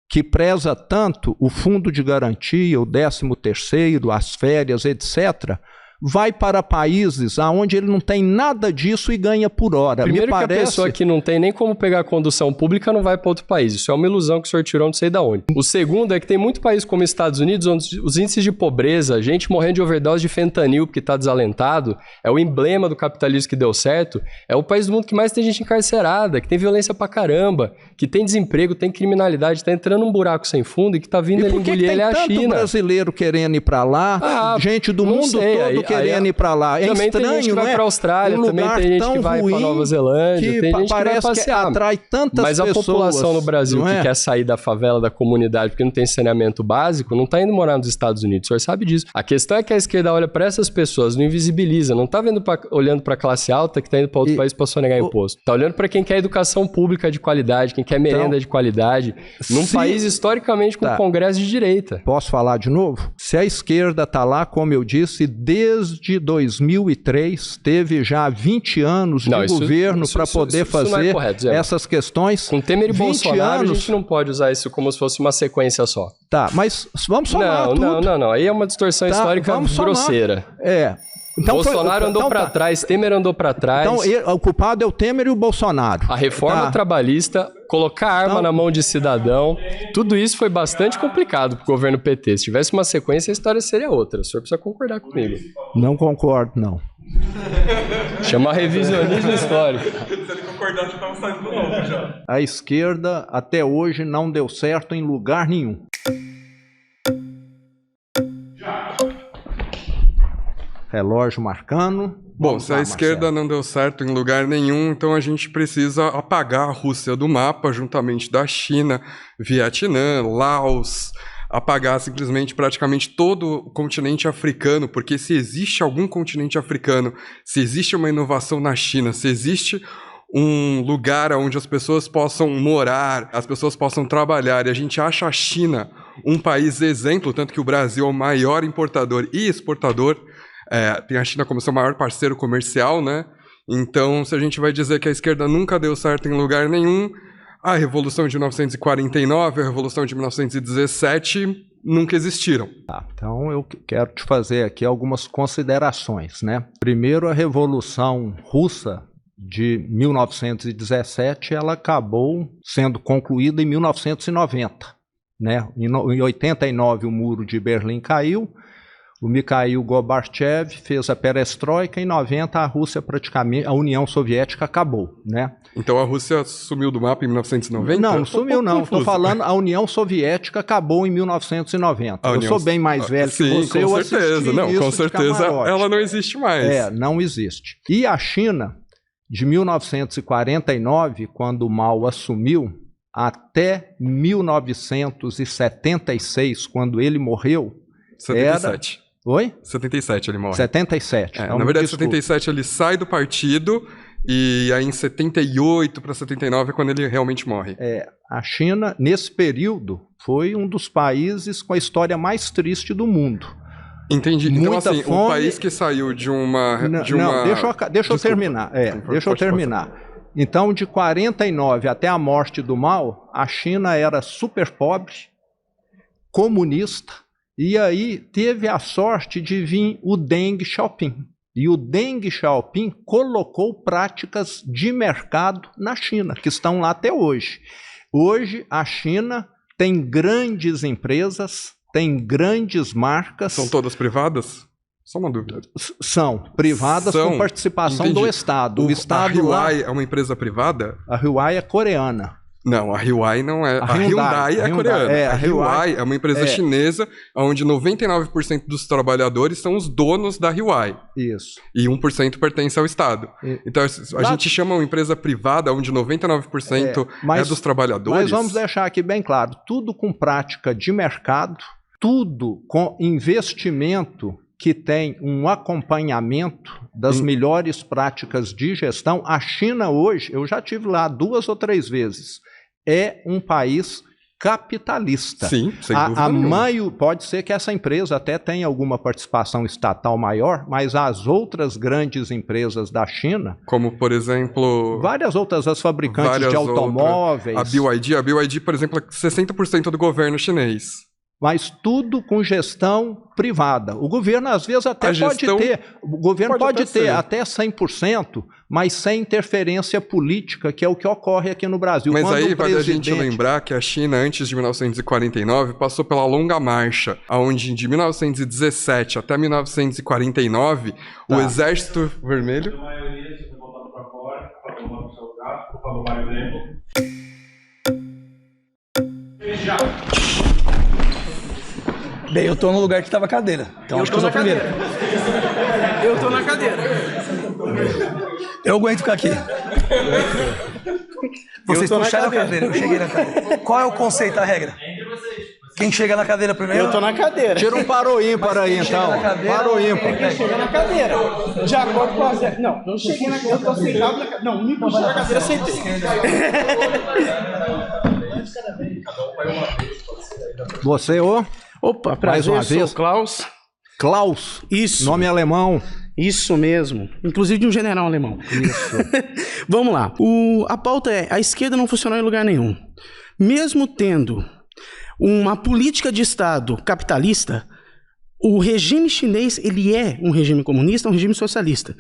que preza tanto o fundo de garantia, o 13º, as férias, etc., vai para países onde ele não tem nada disso e ganha por hora. Primeiro que a pessoa que não tem nem como pegar a condução pública não vai para outro país. Isso é uma ilusão que o senhor tirou não sei de onde. O segundo é que tem muito país como os Estados Unidos, onde os índices de pobreza, gente morrendo de overdose de fentanil porque está desalentado, é o emblema do capitalismo que deu certo, é o país do mundo que mais tem gente encarcerada, que tem violência pra caramba, que tem desemprego, tem criminalidade, está entrando num buraco sem fundo e que está vindo ele engolir ele é a China. E por que tem tanto brasileiro querendo ir para lá, gente do mundo todo querendo ir para lá. É também estranho, tem gente que vai para a Austrália, também tem gente que vai para Nova Zelândia, tem gente que vai passear. Que atrai tantas mas pessoas. Mas a população no Brasil que quer sair da favela, da comunidade, porque não tem saneamento básico, não tá indo morar nos Estados Unidos. O senhor sabe disso. A questão é que a esquerda olha para essas pessoas, não invisibiliza, não tá olhando para a classe alta que tá indo para outro país para sonegar imposto. Tá olhando para quem quer educação pública de qualidade, quem quer merenda de qualidade, num país historicamente com congresso de direita. Posso falar de novo? Se a esquerda tá lá, como eu disse, desde 2003, teve já 20 anos de governo para poder fazer essas questões. Com Temer e Bolsonaro, a gente não pode usar isso como se fosse uma sequência só. Tá, mas vamos somar tudo. Não. Aí é uma distorção histórica grosseira. Então Bolsonaro andou para trás, Temer andou para trás. Então, o culpado é o Temer e o Bolsonaro. A reforma trabalhista, colocar arma na mão de cidadão, tudo isso foi bastante complicado para o governo PT. Se tivesse uma sequência, a história seria outra. O senhor precisa concordar comigo. Não concordo, não. Chama revisionismo histórico. Se ele concordar, já estava saindo novo já. A esquerda, até hoje, não deu certo em lugar nenhum. Relógio marcando. Bom, se a esquerda não deu certo em lugar nenhum, então a gente precisa apagar a Rússia do mapa, juntamente da China, Vietnã, Laos, apagar simplesmente praticamente todo o continente africano, porque se existe algum continente africano, se existe uma inovação na China, se existe um lugar onde as pessoas possam morar, as pessoas possam trabalhar, e a gente acha a China um país exemplo, tanto que o Brasil é o maior importador e exportador, tem a China como seu maior parceiro comercial, né? Então, se a gente vai dizer que a esquerda nunca deu certo em lugar nenhum, a Revolução de 1949, a Revolução de 1917 nunca existiram. Tá, então eu quero te fazer aqui algumas considerações, né? Primeiro, a Revolução Russa de 1917, ela acabou sendo concluída em 1990, né? Em 89 o Muro de Berlim caiu, o Mikhail Gorbachev fez a perestroika, em 90 a Rússia praticamente, a União Soviética acabou, né? Então a Rússia sumiu do mapa em 1990? Não sumiu não, estou falando a União Soviética acabou em 1990. Eu sou bem mais velho que você, com certeza, com certeza ela não existe mais. Não existe. E a China, de 1949, quando o Mao assumiu, até 1976, quando ele morreu, 77. Oi? 77 ele morre. 77. Na verdade, em 77 ele sai do partido e aí em 78 para 79 é quando ele realmente morre. A China, nesse período, foi um dos países com a história mais triste do mundo. Entendi. Então, assim, o país que saiu de uma... Deixa eu terminar. Deixa eu terminar. Então, de 49 até a morte do Mao, a China era super pobre, comunista, e aí teve a sorte de vir o Deng Xiaoping. E o Deng Xiaoping colocou práticas de mercado na China, que estão lá até hoje. Hoje, a China tem grandes empresas, tem grandes marcas. São todas privadas? Só uma dúvida. São privadas com participação do Estado. A Huawei é uma empresa privada? A Huawei é coreana. Não, a Huawei não é. A Hyundai é coreana. A Huawei é uma empresa chinesa, onde 99% dos trabalhadores são os donos da Huawei. Isso. E 1% pertence ao Estado. Então, a gente chama uma empresa privada, onde 99% é dos trabalhadores. Mas vamos deixar aqui bem claro, tudo com prática de mercado, tudo com investimento que tem um acompanhamento das melhores práticas de gestão. A China hoje, eu já estive lá 2 ou 3 vezes, é um país capitalista. Sim, sem dúvida nenhuma. Pode ser que essa empresa até tenha alguma participação estatal maior, mas as outras grandes empresas da China... Como, por exemplo... Várias outras, as fabricantes de automóveis... A BYD, por exemplo, é 60% do governo chinês. Mas tudo com gestão privada. O governo, às vezes, até pode ter. O governo pode ter até 100%, mas sem interferência política, que é o que ocorre aqui no Brasil. Mas aí vale a gente lembrar que a China, antes de 1949, passou pela longa marcha, onde de 1917 até 1949, o Exército Vermelho... Bem, eu tô no lugar que tava a cadeira. Então acho que eu sou o primeiro. Eu tô na cadeira. Eu aguento ficar aqui. Vocês puxaram a cadeira, eu cheguei na cadeira. Qual é o conceito, a regra? Quem chega na cadeira primeiro? Eu tô na cadeira. Tira um para o ímpar aí, então. Para o ímpar. Quem chega na cadeira. De acordo com a Zé. Não cheguei na cadeira. Eu tô sentado na cadeira. Não, me puxou na cadeira, sentei. Você, ô? Opa, prazer, mais uma vez. Sou Klaus. Klaus? Isso. Nome alemão. Isso mesmo. Inclusive de um general alemão. Isso. Vamos lá. A pauta é: a esquerda não funcionou em lugar nenhum. Mesmo tendo uma política de Estado capitalista, o regime chinês, ele é um regime comunista, um regime socialista.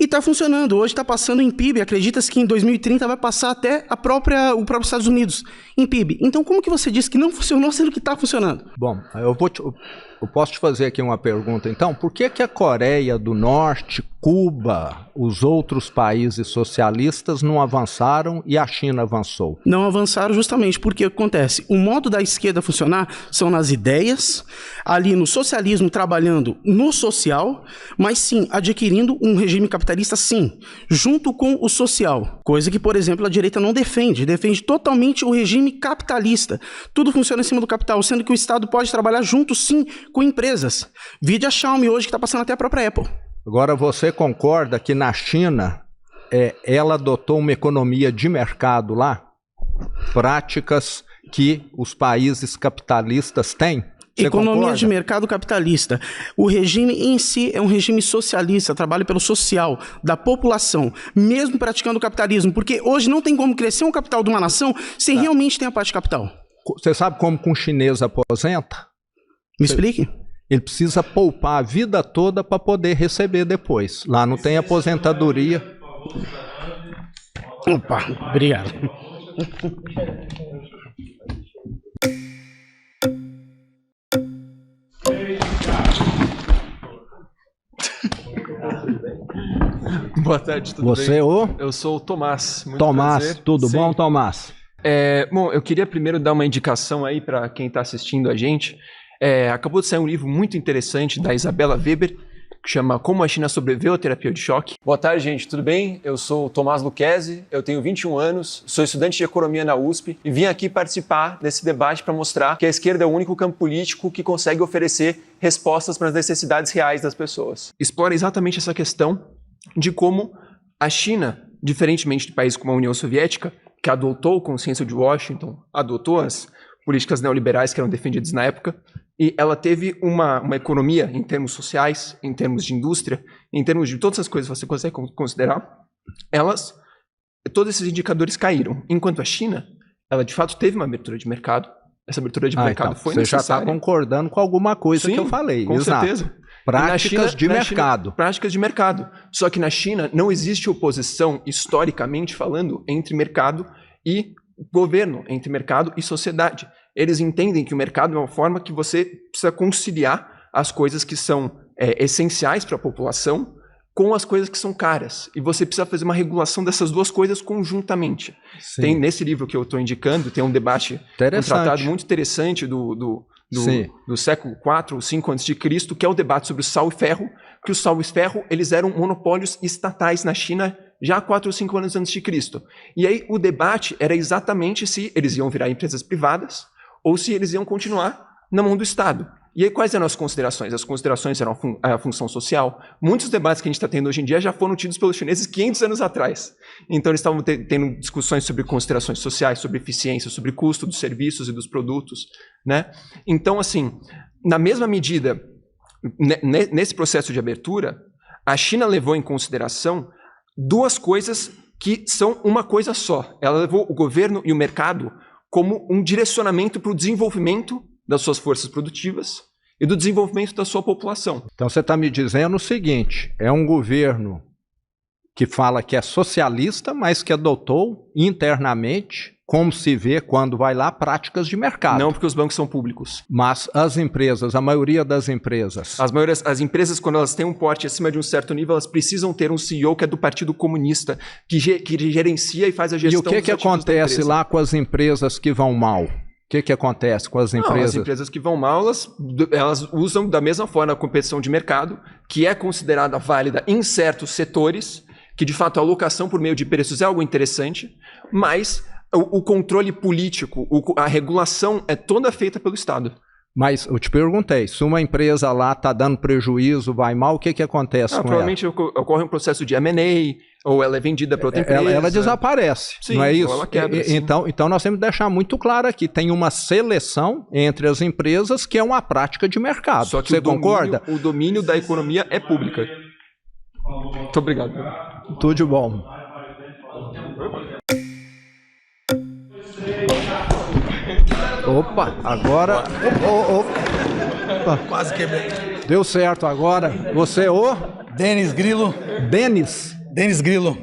E está funcionando. Hoje está passando em PIB. Acredita-se que em 2030 vai passar até o próprio Estados Unidos em PIB. Então, como que você diz que não funcionou, sendo que está funcionando? Bom, eu posso te fazer aqui uma pergunta, então. Por que a Coreia do Norte, Cuba, os outros países socialistas não avançaram e a China avançou? Não avançaram justamente porque acontece. O modo da esquerda funcionar são nas ideias, ali no socialismo, trabalhando no social, mas sim, adquirindo um regime capitalista, sim, junto com o social. Coisa que, por exemplo, a direita não defende. Defende totalmente o regime capitalista. Tudo funciona em cima do capital, sendo que o Estado pode trabalhar junto, sim, com empresas. Vide a Xiaomi hoje, que está passando até a própria Apple. Agora, você concorda que na China ela adotou uma economia de mercado lá? Práticas que os países capitalistas têm? Você economia concorda? De mercado capitalista. O regime em si é um regime socialista, trabalha pelo social, da população, mesmo praticando o capitalismo, porque hoje não tem como crescer um capital de uma nação sem realmente ter a parte capital. Você sabe como que um chinês aposenta? Me explique. Ele precisa poupar a vida toda para poder receber depois. Lá não tem aposentadoria. Opa, obrigado. Boa tarde, tudo Você, bem? Eu sou o Tomás. Muito Tomás, prazer. Tudo Sim. bom, Tomás? Bom, eu queria primeiro dar uma indicação aí para quem está assistindo a gente. Acabou de sair um livro muito interessante da Isabella Weber, que chama Como a China Sobreviveu à Terapia de Choque. Boa tarde, gente. Tudo bem? Eu sou o Tomás Lucchesi, eu tenho 21 anos, sou estudante de Economia na USP e vim aqui participar desse debate para mostrar que a esquerda é o único campo político que consegue oferecer respostas para as necessidades reais das pessoas. Explora exatamente essa questão de como a China, diferentemente de países como a União Soviética, que adotou o consenso de Washington, adotou as políticas neoliberais que eram defendidas na época, e ela teve uma economia em termos sociais, em termos de indústria, em termos de todas as coisas que você consegue considerar, todos esses indicadores caíram. Enquanto a China, ela de fato teve uma abertura de mercado, essa abertura de mercado então, foi você necessária. Você já está concordando com alguma coisa que eu falei. Com certeza. Práticas de mercado. Práticas de mercado. Só que na China não existe oposição, historicamente falando, entre mercado e governo, entre mercado e sociedade. Eles entendem que o mercado é uma forma que você precisa conciliar as coisas que são essenciais para a população com as coisas que são caras. E você precisa fazer uma regulação dessas duas coisas conjuntamente. Sim. Tem nesse livro que eu estou indicando, tem um debate, um tratado muito interessante do século 4 ou 5 a.C., que é o debate sobre o sal e ferro, que o sal e ferro eles eram monopólios estatais na China já 4 ou 5 anos antes de Cristo. E aí o debate era exatamente se eles iam virar empresas privadas ou se eles iam continuar na mão do Estado. E aí quais eram as considerações? As considerações eram a função social. Muitos debates que a gente está tendo hoje em dia já foram tidos pelos chineses 500 anos atrás. Então eles estavam tendo discussões sobre considerações sociais, sobre eficiência, sobre custo dos serviços e dos produtos, né? Então, assim, na mesma medida, nesse processo de abertura, a China levou em consideração duas coisas que são uma coisa só. Ela levou o governo e o mercado como um direcionamento para o desenvolvimento das suas forças produtivas e do desenvolvimento da sua população. Então você está me dizendo o seguinte, é um governo que fala que é socialista, mas que adotou internamente, como se vê quando vai lá, práticas de mercado. Não, porque os bancos são públicos. Mas as empresas, a maioria das empresas... As empresas, quando elas têm um porte acima de um certo nível, elas precisam ter um CEO que é do Partido Comunista, que gerencia e faz a gestão. E o que acontece lá com as empresas que vão mal? O O que acontece com as empresas? As empresas que vão mal, elas usam da mesma forma a competição de mercado, que é considerada válida em certos setores, que de fato a alocação por meio de preços é algo interessante, mas o controle político, a regulação é toda feita pelo Estado. Mas eu te perguntei, se uma empresa lá está dando prejuízo, vai mal, o que acontece com ela? Provavelmente ocorre um processo de M&A, ou ela é vendida para outra empresa. Ela desaparece, sim, não é isso? Ela quebra, então nós temos que deixar muito claro aqui, tem uma seleção entre as empresas que é uma prática de mercado. Só que você concorda? O domínio da economia é pública. Muito obrigado. Tudo de bom. Opa, agora... Opa. Quase quebrei. Deu certo agora. Você Denis Grilo. Denis Grilo.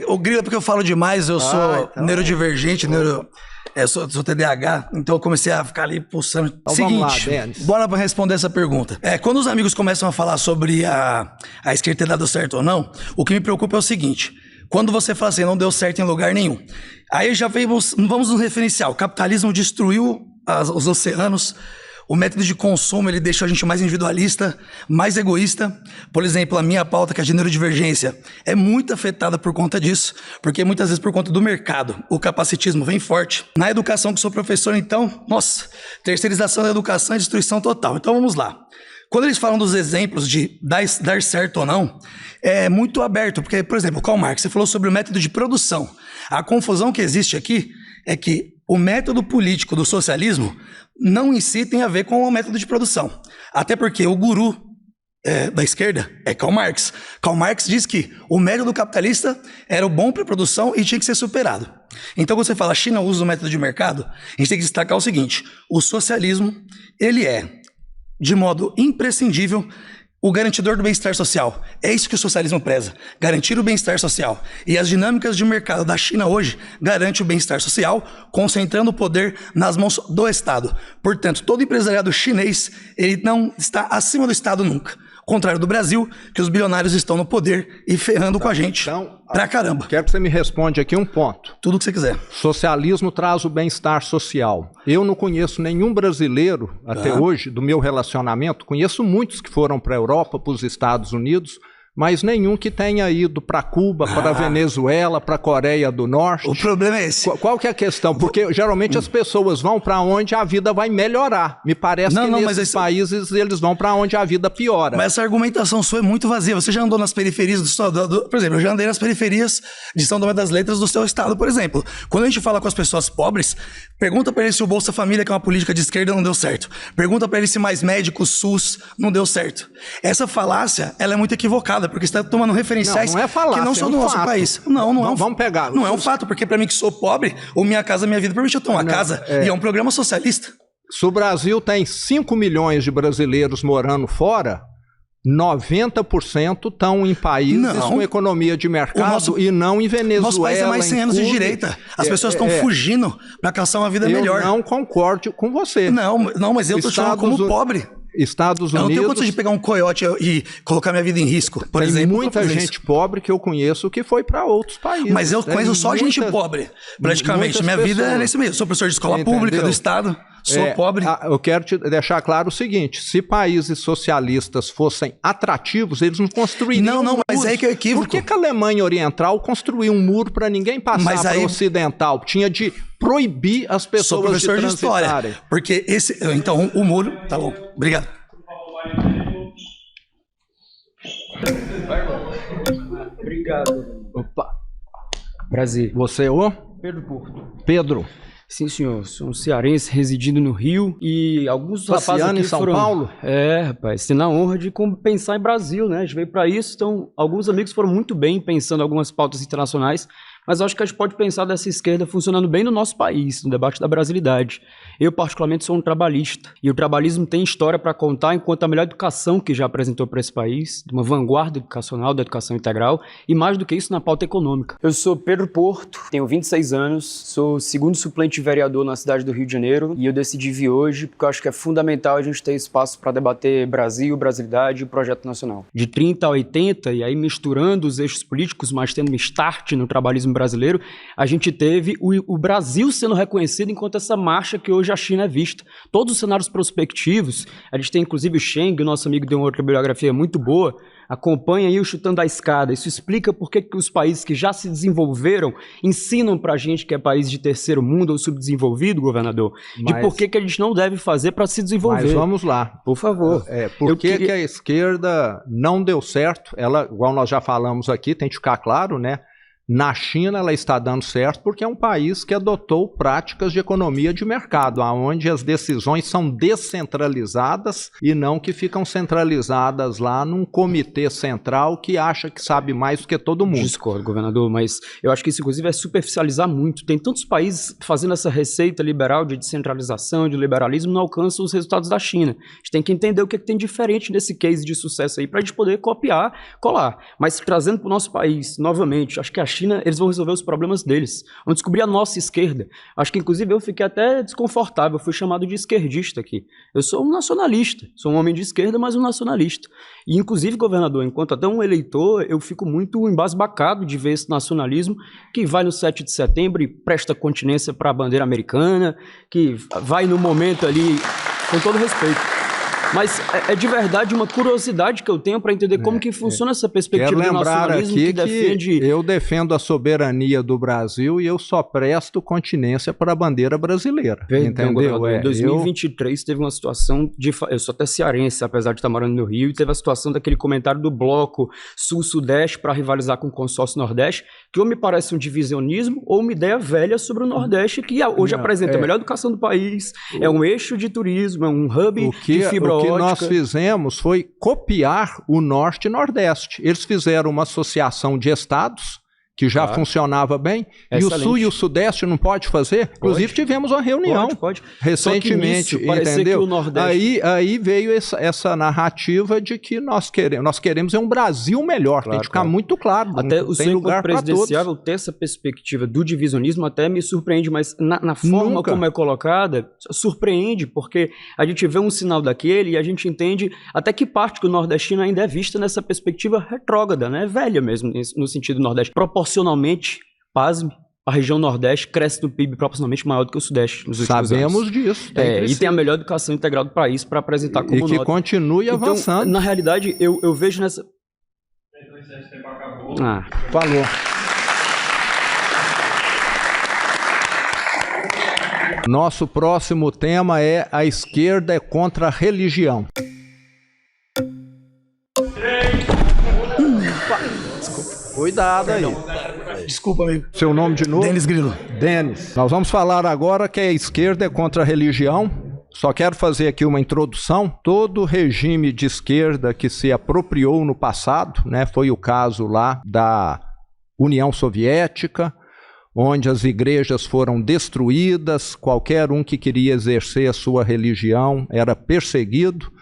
O Grilo é porque eu falo demais, eu sou neurodivergente, sou TDAH, então eu comecei a ficar ali pulsando. Então Seguinte, vamos lá, Denis. bora pra responder essa pergunta. Quando os amigos começam a falar sobre a esquerda ter dado certo ou não, o que me preocupa é o seguinte... Quando você fala assim, não deu certo em lugar nenhum. Aí já vamos nos referenciar. O capitalismo destruiu os oceanos. O método de consumo, ele deixa a gente mais individualista, mais egoísta. Por exemplo, a minha pauta, que é a de neurodivergência, é muito afetada por conta disso. Porque muitas vezes por conta do mercado, o capacitismo vem forte. Na educação, que sou professor, então, nossa, terceirização da educação é destruição total. Então vamos lá. Quando eles falam dos exemplos de dar certo ou não, é muito aberto, porque, por exemplo, Karl Marx, você falou sobre o método de produção. A confusão que existe aqui é que o método político do socialismo não em si tem a ver com o método de produção. Até porque o guru da esquerda é Karl Marx. Karl Marx diz que o método capitalista era o bom para a produção e tinha que ser superado. Então, quando você fala a China usa o método de mercado, a gente tem que destacar o seguinte, o socialismo, ele é de modo imprescindível, o garantidor do bem-estar social. É isso que o socialismo preza, garantir o bem-estar social. E as dinâmicas de mercado da China hoje garantem o bem-estar social, concentrando o poder nas mãos do Estado. Portanto, todo empresariado chinês, ele não está acima do Estado nunca. Ao contrário do Brasil, que os bilionários estão no poder e ferrando com a gente pra caramba. Quero que você me responda aqui um ponto. Tudo que você quiser. Socialismo traz o bem-estar social. Eu não conheço nenhum brasileiro, até hoje, do meu relacionamento, conheço muitos que foram para a Europa, para os Estados Unidos, mas nenhum que tenha ido para Cuba, para a Venezuela, para a Coreia do Norte. O problema é esse. Qual que é a questão? Porque geralmente as pessoas vão para onde a vida vai melhorar. Me parece que nesses países eles vão para onde a vida piora. Mas essa argumentação sua é muito vazia. Você já andou nas periferias por exemplo, eu já andei nas periferias de São Tomé das Letras do seu estado, por exemplo. Quando a gente fala com as pessoas pobres, pergunta para eles se o Bolsa Família, que é uma política de esquerda, não deu certo. Pergunta para eles se mais médicos, SUS, não deu certo. Essa falácia, ela é muito equivocada, porque você está tomando referenciais que não são do nosso país. Vamos pegar. Não é um fato, porque para mim que sou pobre, ou Minha Casa Minha Vida permite eu ter uma casa, e é um programa socialista. Se o Brasil tem 5 milhões de brasileiros morando fora, 90% estão em países com economia de mercado e não em Venezuela. Nosso país é mais 100 anos de direita. As pessoas estão fugindo para caçar uma vida melhor. Eu não concordo com você. Não, mas eu estou te falando como pobre. Estados Unidos... Eu não tenho condição de pegar um coiote e colocar minha vida em risco, por exemplo. Tem muita gente pobre que eu conheço que foi para outros países. Mas eu conheço só gente pobre, praticamente. Minha vida é nesse meio. Sou professor de escola pública do Estado, sou pobre. Eu quero te deixar claro o seguinte, se países socialistas fossem atrativos, eles não construiriam Não, mas é aí que é equívoco. Por que a Alemanha Oriental construiu um muro para ninguém passar para o ocidental? Tinha de proibir as pessoas de transitarem. Sou professor de história, porque então o muro... Tá bom, obrigado. Obrigado. Opa. Prazer. Você é o? Pedro Porto. Pedro. Sim, senhor. Sou um cearense residindo no Rio e alguns rapazes aqui em São Paulo? Rapaz, tendo a honra de pensar em Brasil, né? A gente veio para isso, então alguns amigos foram muito bem pensando em algumas pautas internacionais, mas acho que a gente pode pensar dessa esquerda funcionando bem no nosso país, no debate da brasilidade. Eu, particularmente, sou um trabalhista, e o trabalhismo tem história para contar enquanto a melhor educação que já apresentou para esse país, de uma vanguarda educacional, da educação integral, e mais do que isso, na pauta econômica. Eu sou Pedro Porto, tenho 26 anos, sou segundo suplente de vereador na cidade do Rio de Janeiro, e eu decidi vir hoje porque eu acho que é fundamental a gente ter espaço para debater Brasil, brasilidade e o projeto nacional. De 30 a 80, e aí misturando os eixos políticos, mas tendo um start no trabalhismo brasileiro, a gente teve o Brasil sendo reconhecido enquanto essa marcha que hoje a China é vista. Todos os cenários prospectivos, a gente tem inclusive o Cheng, o nosso amigo deu uma outra bibliografia muito boa, acompanha aí o Chutando a Escada. Isso explica por que os países que já se desenvolveram ensinam pra gente que é país de terceiro mundo ou subdesenvolvido, governador, de por que a gente não deve fazer para se desenvolver. Mas vamos lá. Por favor. Por que a esquerda não deu certo? Ela, igual nós já falamos aqui, tem que ficar claro, né? Na China ela está dando certo porque é um país que adotou práticas de economia de mercado, onde as decisões são descentralizadas e não que ficam centralizadas lá num comitê central que acha que sabe mais do que todo mundo. Discordo, governador, mas eu acho que isso inclusive é superficializar muito. Tem tantos países fazendo essa receita liberal de descentralização, de liberalismo, não alcançam os resultados da China. A gente tem que entender o que tem diferente nesse case de sucesso aí para a gente poder copiar, colar. Mas trazendo para o nosso país, novamente, acho que a China, eles vão resolver os problemas deles. Vão descobrir a nossa esquerda. Acho que, inclusive, eu fiquei até desconfortável. Fui chamado de esquerdista aqui. Eu sou um nacionalista. Sou um homem de esquerda, mas um nacionalista. E, inclusive, governador, enquanto até um eleitor, eu fico muito embasbacado de ver esse nacionalismo que vai no 7 de setembro e presta continência para a bandeira americana, que vai no momento ali, com todo respeito. Mas é de verdade uma curiosidade que eu tenho para entender como que funciona essa perspectiva do nacionalismo aqui que defende... eu defendo a soberania do Brasil e eu só presto continência para a bandeira brasileira. Entendeu? Em 2023 teve uma situação de... Eu sou até cearense, apesar de estar morando no Rio, e teve a situação daquele comentário do bloco Sul-Sudeste para rivalizar com o consórcio Nordeste, que ou me parece um divisionismo ou uma ideia velha sobre o Nordeste, que hoje apresenta a melhor educação do país, é um eixo de turismo, é um hub de fibra. O que nós fizemos foi copiar o Norte e Nordeste. Eles fizeram uma associação de estados que já funcionava bem, e o Sul e o Sudeste não pode fazer? Inclusive tivemos uma reunião recentemente, entendeu? Aí veio essa narrativa de que nós queremos um Brasil melhor, tem que ficar muito claro. Até o seu lugar presidenciável ter essa perspectiva do divisionismo até me surpreende, mas na forma como é colocada, surpreende, porque a gente vê um sinal daquele e a gente entende até que parte que o nordestino ainda é vista nessa perspectiva retrógrada, né? Velha mesmo, no sentido nordeste. Proporcionalmente, pasme, a região Nordeste cresce no PIB proporcionalmente maior do que o Sudeste nos últimos anos. Sabemos disso. E tem a melhor educação integral do país para apresentar como nota. E que continue avançando. Então, na realidade, eu vejo nessa... Falou. Nosso próximo tema é a esquerda é contra a religião. Cuidado aí. Desculpa, amigo. Seu nome de novo? Denis Grilo. Denis. Nós vamos falar agora que a esquerda é contra a religião. Só quero fazer aqui uma introdução. Todo regime de esquerda que se apropriou no passado, né, foi o caso lá da União Soviética, onde as igrejas foram destruídas, qualquer um que queria exercer a sua religião era perseguido.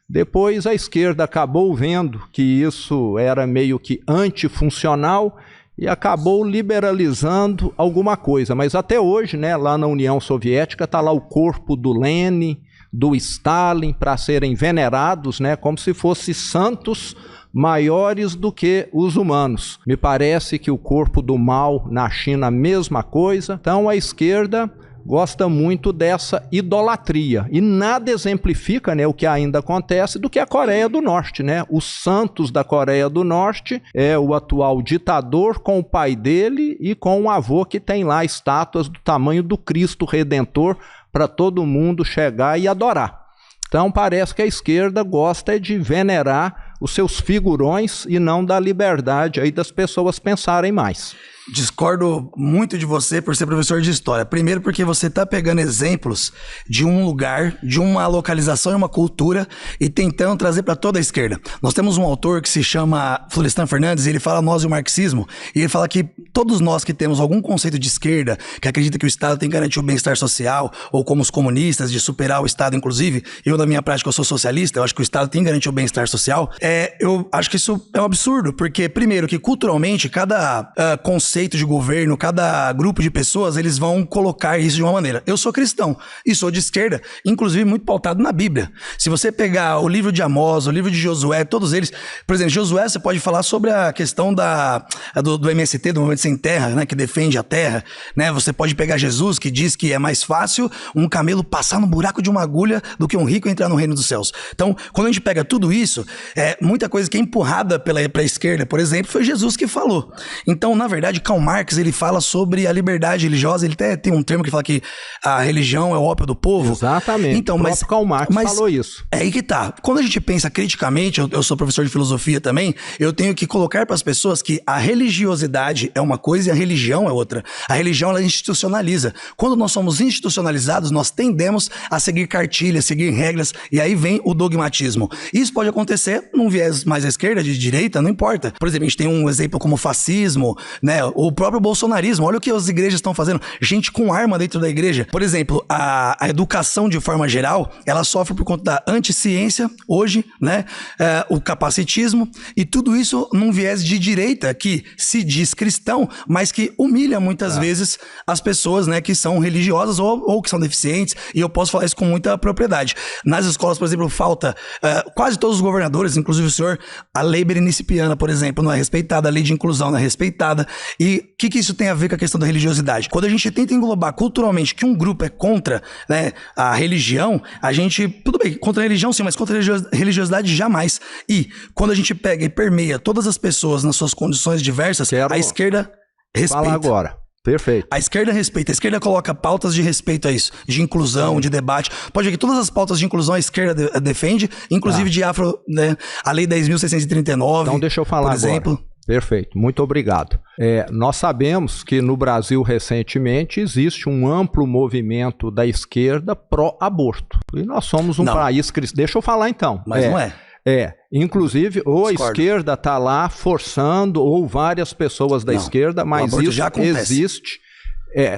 Depois a esquerda acabou vendo que isso era meio que antifuncional e acabou liberalizando alguma coisa. Mas até hoje, né, lá na União Soviética está lá o corpo do Lenin, do Stalin, para serem venerados, né, como se fossem santos maiores do que os humanos. Me parece que o corpo do Mao na China, a mesma coisa. Então a esquerda gosta muito dessa idolatria. E nada exemplifica, né, o que ainda acontece do que a Coreia do Norte, né? Os santos da Coreia do Norte é o atual ditador com o pai dele e com o avô que tem lá estátuas do tamanho do Cristo Redentor para todo mundo chegar e adorar. Então parece que a esquerda gosta de venerar os seus figurões e não da liberdade aí das pessoas pensarem mais. Discordo muito de você por ser professor de história. Primeiro porque você está pegando exemplos de um lugar, de uma localização e uma cultura e tentando trazer para toda a esquerda. Nós temos um autor que se chama Florestan Fernandes e ele fala Nós e o Marxismo, e ele fala que todos nós que temos algum conceito de esquerda, que acredita que o Estado tem que garantir o bem-estar social, ou como os comunistas, de superar o Estado, inclusive, eu na minha prática eu sou socialista, eu acho que o Estado tem que garantir o bem-estar social, eu acho que isso é um absurdo, porque primeiro que culturalmente cada conceito conceito de governo, cada grupo de pessoas, eles vão colocar isso de uma maneira. Eu sou cristão e sou de esquerda, inclusive muito pautado na Bíblia. Se você pegar o livro de Amós, o livro de Josué, todos eles... Por exemplo, Josué, você pode falar sobre a questão do MST, do Movimento Sem Terra, né, que defende a terra. Né? Você pode pegar Jesus, que diz que é mais fácil um camelo passar no buraco de uma agulha do que um rico entrar no reino dos céus. Então, quando a gente pega tudo isso, muita coisa que é empurrada pela esquerda, por exemplo, foi Jesus que falou. Então, na verdade, Karl Marx, ele fala sobre a liberdade religiosa, ele até tem um termo que fala que a religião é o ópio do povo. Exatamente. Então, o próprio Karl Marx falou isso. É aí que tá. Quando a gente pensa criticamente, eu sou professor de filosofia também, eu tenho que colocar para as pessoas que a religiosidade é uma coisa e a religião é outra. A religião, ela institucionaliza. Quando nós somos institucionalizados, nós tendemos a seguir cartilhas, seguir regras, e aí vem o dogmatismo. Isso pode acontecer num viés mais à esquerda, de direita, não importa. Por exemplo, a gente tem um exemplo como o fascismo, né? O próprio bolsonarismo. Olha o que as igrejas estão fazendo. Gente com arma dentro da igreja. Por exemplo, a educação de forma geral, ela sofre por conta da anticiência, hoje, né? O capacitismo, e tudo isso num viés de direita que se diz cristão, mas que humilha muitas vezes as pessoas, né, que são religiosas ou que são deficientes, e eu posso falar isso com muita propriedade. Nas escolas, por exemplo, falta quase todos os governadores, inclusive o senhor, a lei berenicipiana, por exemplo, não é respeitada, a lei de inclusão não é respeitada. E o que isso tem a ver com a questão da religiosidade? Quando a gente tenta englobar culturalmente que um grupo é contra, né, a religião, a gente, tudo bem, contra a religião sim, mas contra a religiosidade jamais. E quando a gente pega e permeia todas as pessoas nas suas condições diversas, a esquerda respeita. Fala agora. Perfeito. A esquerda respeita, a esquerda coloca pautas de respeito a isso, de inclusão, de debate. Pode ver que todas as pautas de inclusão a esquerda defende, inclusive de né, a Lei 10.639, então deixa eu falar por exemplo. Agora. Perfeito, muito obrigado. Nós sabemos que no Brasil recentemente existe um amplo movimento da esquerda pró-aborto. E nós somos um país cristão. Deixa eu falar então. Mas não é. Inclusive, ou a esquerda está lá forçando, ou várias pessoas da esquerda, mas isso já existe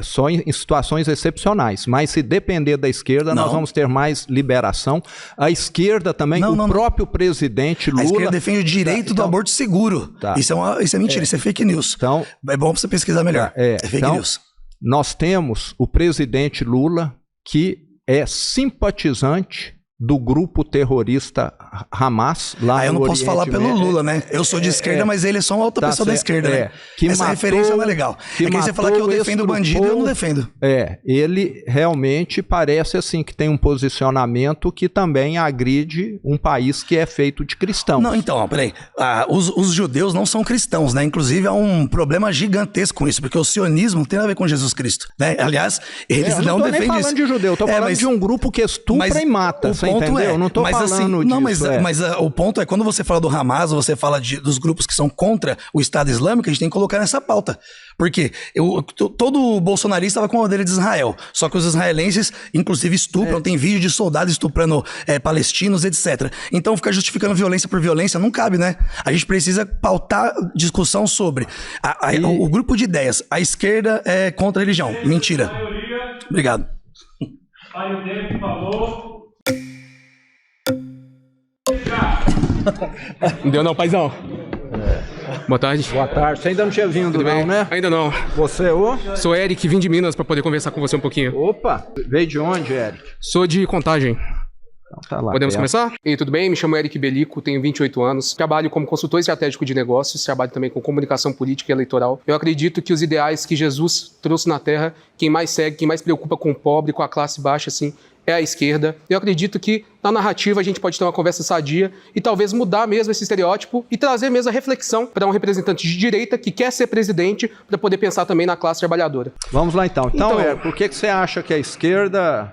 só em situações excepcionais. Mas se depender da esquerda, nós vamos ter mais liberação. A esquerda também, próprio presidente Lula... A esquerda defende o direito do aborto seguro. Isso é mentira, isso é fake news. Então, é bom você pesquisar melhor. É fake news. Nós temos o presidente Lula, que é simpatizante do grupo terrorista Hamas lá eu não no posso falar pelo Lula, né? Eu sou de esquerda, mas ele é só uma outra pessoa da esquerda, né? Essa referência não é legal. Que você falar que eu defendo o bandido, eu não defendo. Ele realmente parece assim que tem um posicionamento que também agride um país que é feito de cristãos. Não, então, peraí. Os judeus não são cristãos, né? Inclusive há um problema gigantesco com isso, porque o sionismo não tem nada a ver com Jesus Cristo, né? Aliás, eles não defendem isso. Eu não tô nem falando de judeu, eu tô falando de um grupo que estupra e mata. Entendeu? Eu não tô falando disso. Mas o ponto é, quando você fala do Hamas, ou você fala dos grupos que são contra o Estado Islâmico, a gente tem que colocar nessa pauta. Porque todo bolsonarista estava com a bandeira de Israel. Só que os israelenses, inclusive, estupram. Tem vídeo de soldados estuprando palestinos, etc. Então, ficar justificando violência por violência não cabe, né? A gente precisa pautar discussão sobre o grupo de ideias. A esquerda é contra a religião. Mentira. Obrigado. Aí o David falou... Não deu não, paizão. Boa tarde. Boa tarde. Você ainda não tinha vindo, não, né? Ainda não. Você é Sou Eric, vim de Minas para poder conversar com você um pouquinho. Opa! Veio de onde, Eric? Sou de Contagem. Então tá lá. Podemos começar? E tudo bem? Me chamo Eric Belico, tenho 28 anos. Trabalho como consultor estratégico de negócios, trabalho também com comunicação política e eleitoral. Eu acredito que os ideais que Jesus trouxe na Terra, quem mais segue, quem mais preocupa com o pobre, com a classe baixa, assim, é a esquerda. Eu acredito que na narrativa a gente pode ter uma conversa sadia e talvez mudar mesmo esse estereótipo e trazer mesmo a reflexão para um representante de direita que quer ser presidente para poder pensar também na classe trabalhadora. Vamos lá então. Então, por que você acha que a esquerda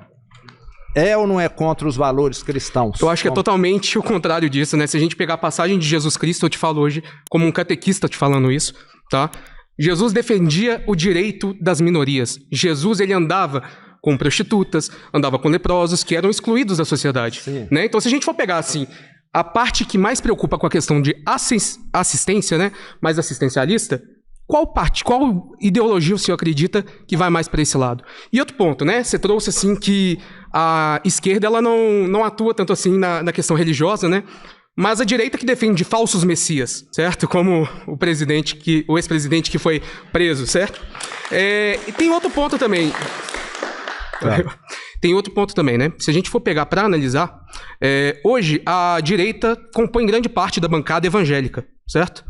é ou não é contra os valores cristãos? Eu acho que é totalmente o contrário disso, né? Se a gente pegar a passagem de Jesus Cristo, eu te falo hoje como um catequista te falando isso, tá? Jesus defendia o direito das minorias. Jesus, ele andava com prostitutas, andava com leprosos, que eram excluídos da sociedade. Né? Então, se a gente for pegar, assim, a parte que mais preocupa com a questão de assistência, né, mais assistencialista, qual ideologia o senhor acredita que vai mais para esse lado? E outro ponto, né, você trouxe, assim, que a esquerda, ela não atua tanto, assim, na questão religiosa, né, mas a direita que defende falsos messias, certo? Como o ex-presidente que foi preso, certo? E tem outro ponto também. Tem outro ponto também, né? Se a gente for pegar para analisar, hoje a direita compõe grande parte da bancada evangélica, certo?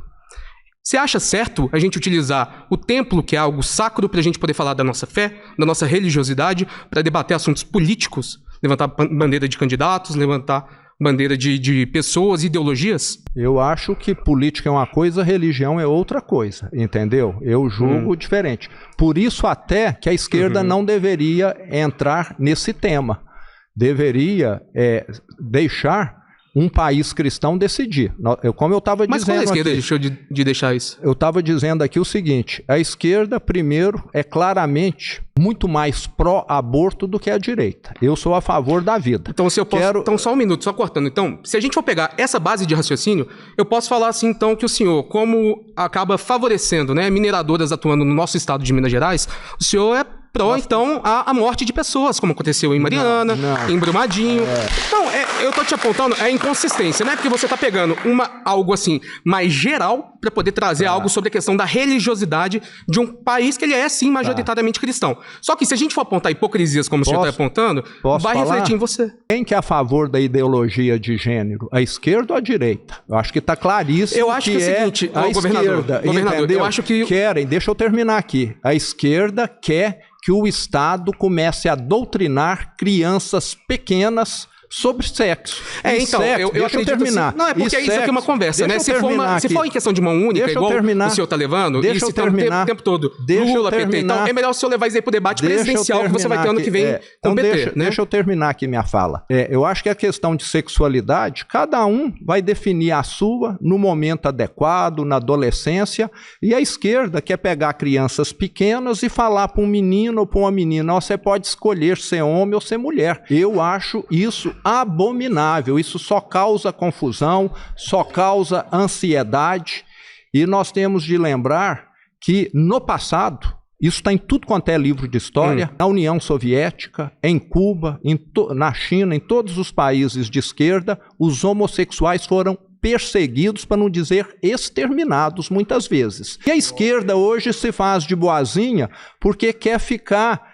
Você acha certo a gente utilizar o templo, que é algo sacro, para a gente poder falar da nossa fé, da nossa religiosidade, para debater assuntos políticos, levantar bandeira de candidatos, levantar bandeira de pessoas, ideologias? Eu acho que política é uma coisa, religião é outra coisa, entendeu? Eu julgo diferente. Por isso até que a esquerda não deveria entrar nesse tema. Deveria deixar um país cristão decidir. Como eu estava dizendo. Mas quando a esquerda deixou de deixar isso? Eu estava dizendo aqui o seguinte: a esquerda, primeiro, é claramente muito mais pró-aborto do que a direita. Eu sou a favor da vida. Então, se eu posso. Então, só um minuto, só cortando. Então, se a gente for pegar essa base de raciocínio, eu posso falar assim, então, que o senhor, como acaba favorecendo, né, mineradoras atuando no nosso estado de Minas Gerais, o senhor é pró, então, a morte de pessoas, como aconteceu em Mariana, em Brumadinho. Não, eu tô te apontando a inconsistência, né? Porque você tá pegando algo assim, mais geral, para poder trazer algo sobre a questão da religiosidade de um país que ele é, sim, majoritariamente cristão. Só que se a gente for apontar hipocrisias, como o senhor tá apontando, vai refletir em você. Quem que é a favor da ideologia de gênero? A esquerda ou a direita? Eu acho que tá claríssimo. Eu acho que é o seguinte, a esquerda, governador, eu acho que... Deixa eu terminar aqui. A esquerda quer que o Estado comece a doutrinar crianças pequenas sobre sexo. Então, sexo, eu acredito terminar. Assim, não, é porque isso aqui é uma conversa, né? Se for em questão de mão única, igual o senhor tá levando, e se tá o tempo todo Lula, PT, então é melhor o senhor levar isso aí pro debate presidencial que você vai ter ano que vem com o PT, né? Deixa eu terminar aqui minha fala. Eu acho que a questão de sexualidade, cada um vai definir a sua no momento adequado, na adolescência, e a esquerda quer pegar crianças pequenas e falar para um menino ou para uma menina, você pode escolher ser homem ou ser mulher. Eu acho isso abominável, isso só causa confusão, só causa ansiedade, e nós temos de lembrar que no passado, isso está em tudo quanto é livro de história, na União Soviética, em Cuba, na China, em todos os países de esquerda, os homossexuais foram perseguidos, para não dizer exterminados muitas vezes. E a esquerda hoje se faz de boazinha porque quer ficar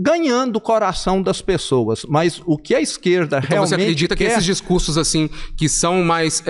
ganhando o coração das pessoas, mas o que a esquerda então realmente você acredita que esses discursos assim, que são mais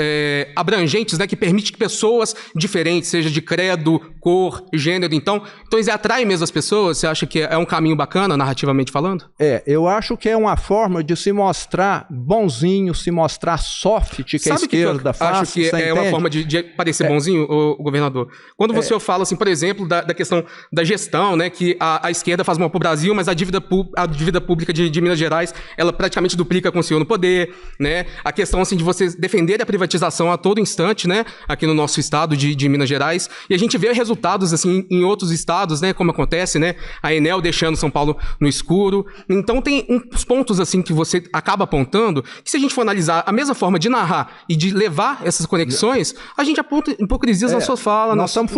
abrangentes, né, que permite que pessoas diferentes, seja de credo, cor, gênero, então eles atraem mesmo as pessoas? Você acha que é um caminho bacana, narrativamente falando? Eu acho que é uma forma de se mostrar bonzinho, se mostrar soft, que a esquerda faz. Acho que é uma forma de parecer bonzinho, o governador. Quando você fala, assim, por exemplo, da questão da gestão, né, que a esquerda faz mal para o Brasil, mas a dívida pública de Minas Gerais, ela praticamente duplica com o senhor no poder, né? A questão, assim, de você defender a privatização a todo instante, né? Aqui no nosso estado de Minas Gerais. E a gente vê resultados, assim, em outros estados, né? Como acontece, né? A Enel deixando São Paulo no escuro. Então tem uns pontos, assim, que você acaba apontando, que se a gente for analisar a mesma forma de narrar e de levar essas conexões, a gente aponta hipocrisias na sua fala. Nós estamos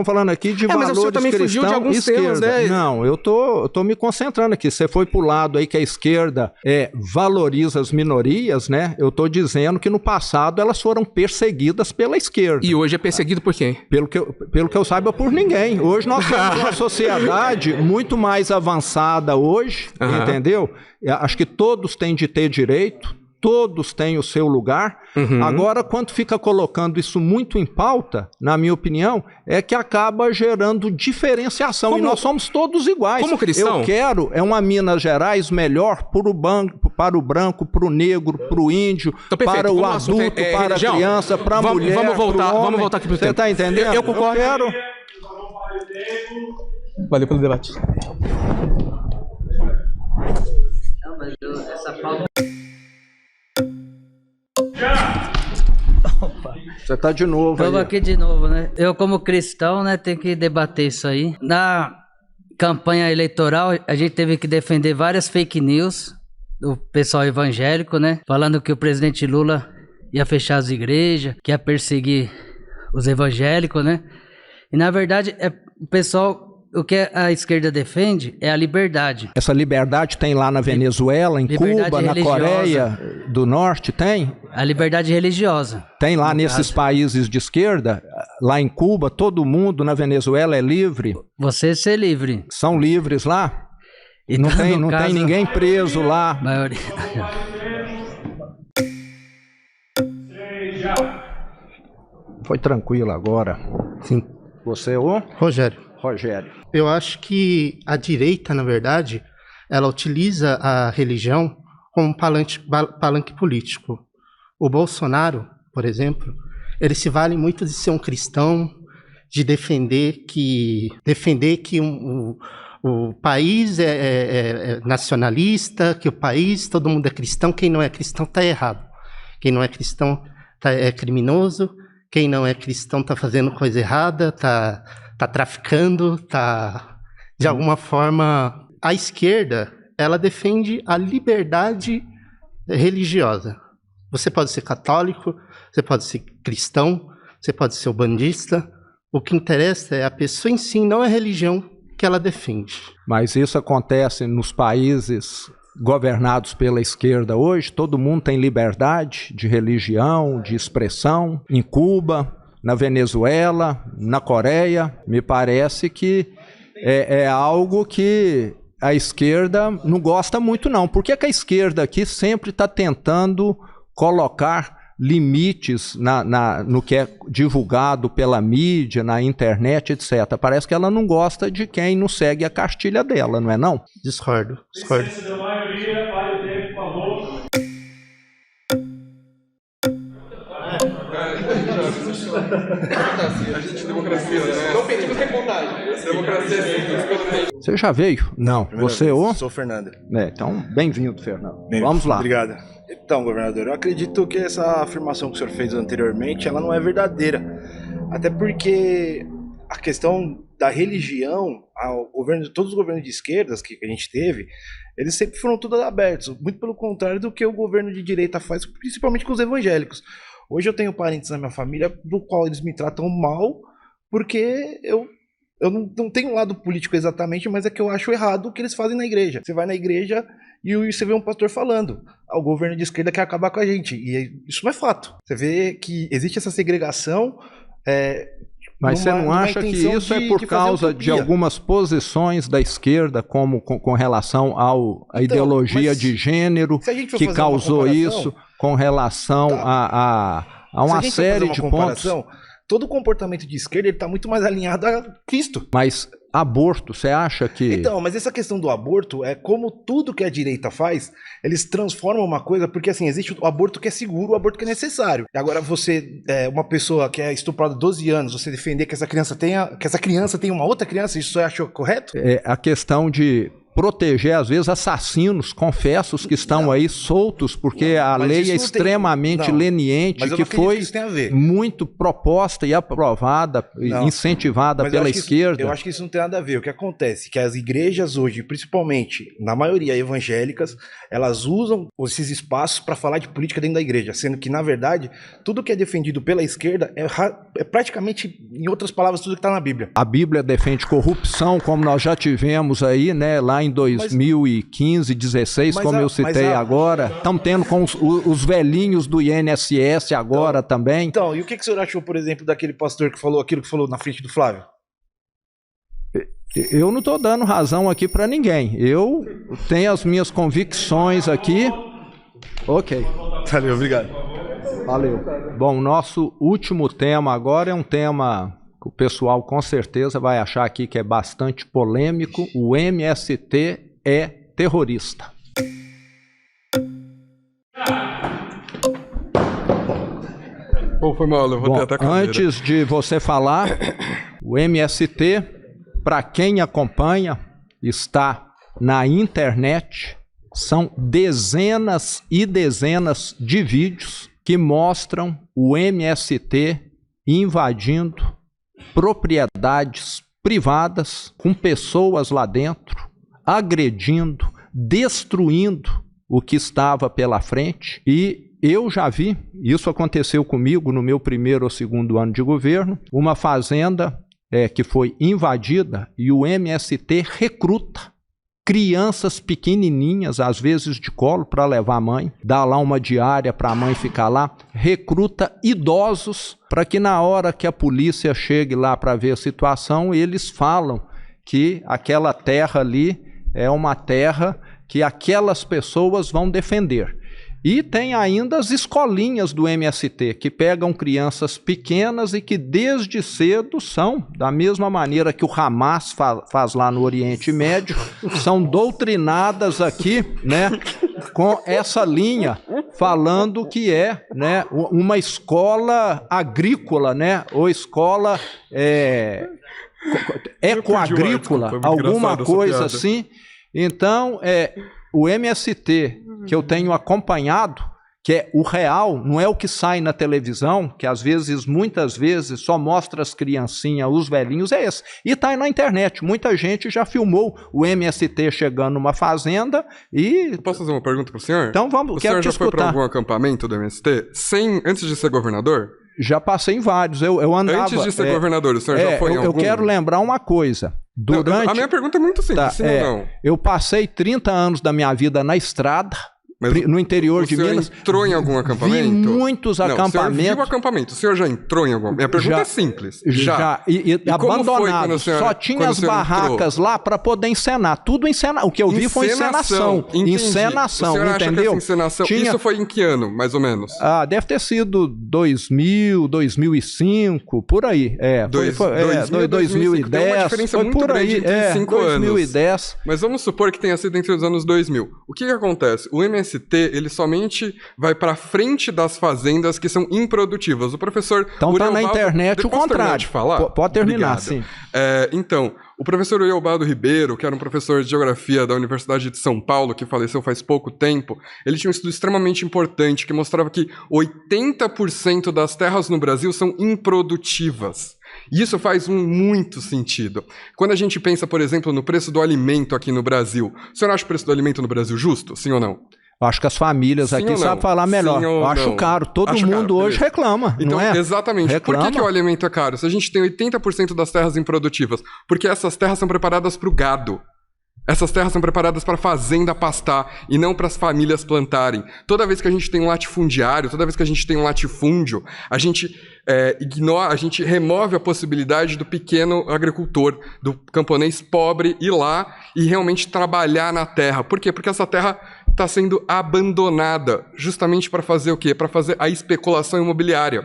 falando aqui de valores mas o senhor também fugiu de alguns temas, né? Não, eu tô me concentrando aqui. Você foi pro lado aí que a esquerda valoriza as minorias, né? Eu tô dizendo que no passado elas foram perseguidas pela esquerda. E hoje é perseguido por quem? Pelo que eu saiba, por ninguém. Hoje nós temos uma sociedade muito mais avançada hoje, entendeu? Acho que todos têm de ter direito, todos têm o seu lugar. Agora, quando fica colocando isso muito em pauta, na minha opinião, é que acaba gerando diferenciação. E nós somos todos iguais. Como cristão? Eu quero uma Minas Gerais melhor para o branco, para o negro, para o índio, então, para o adulto, para a criança, para a mulher, vamos voltar aqui para o tempo. Você está entendendo? Eu concordo. Valeu pelo debate. Não, mas essa pauta... Você tá de novo aí. Estamos aqui de novo, né? Eu, como cristão, né, tenho que debater isso aí. Na campanha eleitoral, a gente teve que defender várias fake news do pessoal evangélico, né? Falando que o presidente Lula ia fechar as igrejas, que ia perseguir os evangélicos, né? E, na verdade, o pessoal... O que a esquerda defende é a liberdade. Essa liberdade tem lá na Venezuela, em Cuba, na Coreia do Norte, tem? A liberdade religiosa. Tem lá nesses países de esquerda, lá em Cuba, todo mundo, na Venezuela é livre. Você ser livre. São livres lá? E não tem ninguém preso lá. Maioria. Foi tranquilo agora. Sim. Você ou? Rogério. Rogério. Eu acho que a direita, na verdade, ela utiliza a religião como um palanque político. O Bolsonaro, por exemplo, ele se vale muito de ser um cristão, de defender que o país é nacionalista, que o país, todo mundo é cristão, quem não é cristão está errado. Quem não é cristão é criminoso, quem não é cristão está fazendo coisa errada, está traficando, está... De alguma forma, a esquerda, ela defende a liberdade religiosa. Você pode ser católico, você pode ser cristão, você pode ser bandista. O que interessa é a pessoa em si, não a religião que ela defende. Mas isso acontece nos países governados pela esquerda hoje? Todo mundo tem liberdade de religião, de expressão. Em Cuba, na Venezuela, na Coreia, me parece que é algo que a esquerda não gosta muito, não. Por que a esquerda aqui sempre está tentando colocar limites no que é divulgado pela mídia, na internet, etc. Parece que ela não gosta de quem não segue a cartilha dela, não é não? Discordo. Da maioria, para o tempo, por favor. A gente democracia, né? Não pedimos reportagem. Democracia sim. Você já veio? Não. Você ou? Sou o Fernando. Então, bem-vindo, Fernando. Vamos lá. Obrigado. Então, governador, eu acredito que essa afirmação que o senhor fez anteriormente, ela não é verdadeira. Até porque a questão da religião, todos os governos de esquerdas que a gente teve, eles sempre foram todos abertos. Muito pelo contrário do que o governo de direita faz, principalmente com os evangélicos. Hoje eu tenho parentes na minha família do qual eles me tratam mal, porque eu não tenho um lado político exatamente, mas é que eu acho errado o que eles fazem na igreja. Você vai na igreja e você vê um pastor falando, o governo de esquerda quer acabar com a gente, e isso não é fato. Você vê que existe essa segregação. Mas você não acha que isso é por causa de algumas posições da esquerda, como com relação à ideologia de gênero, que causou isso, com relação a uma série de pontos? Todo o comportamento de esquerda está muito mais alinhado a Cristo. Mas aborto, você acha que... Então, mas essa questão do aborto é como tudo que a direita faz, eles transformam uma coisa, porque assim, existe o aborto que é seguro, o aborto que é necessário. Agora você, uma pessoa que é estuprada 12 anos, você defender que essa criança tenha uma outra criança, isso você achou correto? É a questão de proteger, às vezes, assassinos, confessos que estão aí soltos, porque a lei é extremamente leniente, que foi muito proposta e aprovada, incentivada pela esquerda. Eu acho que isso não tem nada a ver. O que acontece é que as igrejas hoje, principalmente, na maioria evangélicas, elas usam esses espaços para falar de política dentro da igreja, sendo que, na verdade, tudo que é defendido pela esquerda é praticamente, em outras palavras, tudo que está na Bíblia. A Bíblia defende corrupção, como nós já tivemos aí, né, lá em 2015, 16, como eu citei agora. Estamos tendo com os velhinhos do INSS agora também. Então, e o que o senhor achou, por exemplo, daquele pastor que falou aquilo que falou na frente do Flávio? Eu não estou dando razão aqui para ninguém. Eu tenho as minhas convicções aqui. Ok. Valeu, obrigado. Valeu. Bom, nosso último tema agora é um tema... o pessoal com certeza vai achar aqui que é bastante polêmico. O MST é terrorista. Foi mal, eu vou tentar a antes de você falar, o MST, para quem acompanha, está na internet. São dezenas e dezenas de vídeos que mostram o MST invadindo propriedades privadas, com pessoas lá dentro, agredindo, destruindo o que estava pela frente. E eu já vi, isso aconteceu comigo no meu primeiro ou segundo ano de governo, uma fazenda que foi invadida e o MST recruta crianças pequenininhas, às vezes de colo, para levar a mãe, dá lá uma diária para a mãe ficar lá, recruta idosos para que na hora que a polícia chegue lá para ver a situação, eles falam que aquela terra ali é uma terra que aquelas pessoas vão defender. E tem ainda as escolinhas do MST, que pegam crianças pequenas e que desde cedo são, da mesma maneira que o Hamas faz lá no Oriente Médio, são doutrinadas aqui, né, com essa linha, falando que é, né, uma escola agrícola, né, ou escola ecoagrícola, alguma coisa assim. Então, o MST que eu tenho acompanhado, que é o real, não é o que sai na televisão, que às vezes, muitas vezes, só mostra as criancinhas, os velhinhos, é esse. E está aí na internet, muita gente já filmou o MST chegando numa fazenda e... Eu posso fazer uma pergunta para o senhor? Então vamos, quero te escutar. O senhor já foi para algum acampamento do MST antes de ser governador? Já passei em vários, eu andava... Antes de ser governador, o senhor já foi em algum? Eu quero lembrar uma coisa. A minha pergunta é muito simples, sim ou não? Eu passei 30 anos da minha vida na estrada, no interior de Minas. O senhor entrou em algum acampamento? Vi muitos acampamentos. O senhor viu acampamento, o senhor já entrou em algum? Minha pergunta é simples. Já. E abandonado. Só tinha as barracas lá para poder encenar. Tudo encenar. O que eu vi foi encenação. Encenação, o senhor entendeu? Acha que essa encenação, isso foi em que ano, mais ou menos? Deve ter sido 2000, 2005, por aí. 2010. Tem uma diferença muito grande entre 5 anos. 2010. Mas vamos supor que tenha sido entre os anos 2000. O que acontece? O MST, ele somente vai para frente das fazendas que são improdutivas. O professor... Então tá na internet o contrário. Pode terminar, sim. Então, o professor Eulbaldo Ribeiro, que era um professor de geografia da Universidade de São Paulo, que faleceu faz pouco tempo, ele tinha um estudo extremamente importante que mostrava que 80% das terras no Brasil são improdutivas. E isso faz muito sentido. Quando a gente pensa, por exemplo, no preço do alimento aqui no Brasil, o senhor acha o preço do alimento no Brasil justo, sim ou não? Eu acho que as famílias aqui sabem falar melhor. Eu acho caro. Todo mundo hoje reclama, então, não é? Exatamente. Reclama. Por que o alimento é caro? Se a gente tem 80% das terras improdutivas, porque essas terras são preparadas para o gado. Essas terras são preparadas para a fazenda pastar e não para as famílias plantarem. Toda vez que a gente tem um latifundiário, toda vez que a gente tem um latifúndio, a gente a gente remove a possibilidade do pequeno agricultor, do camponês pobre ir lá e realmente trabalhar na terra. Por quê? Porque essa terra está sendo abandonada justamente para fazer o quê? Para fazer a especulação imobiliária.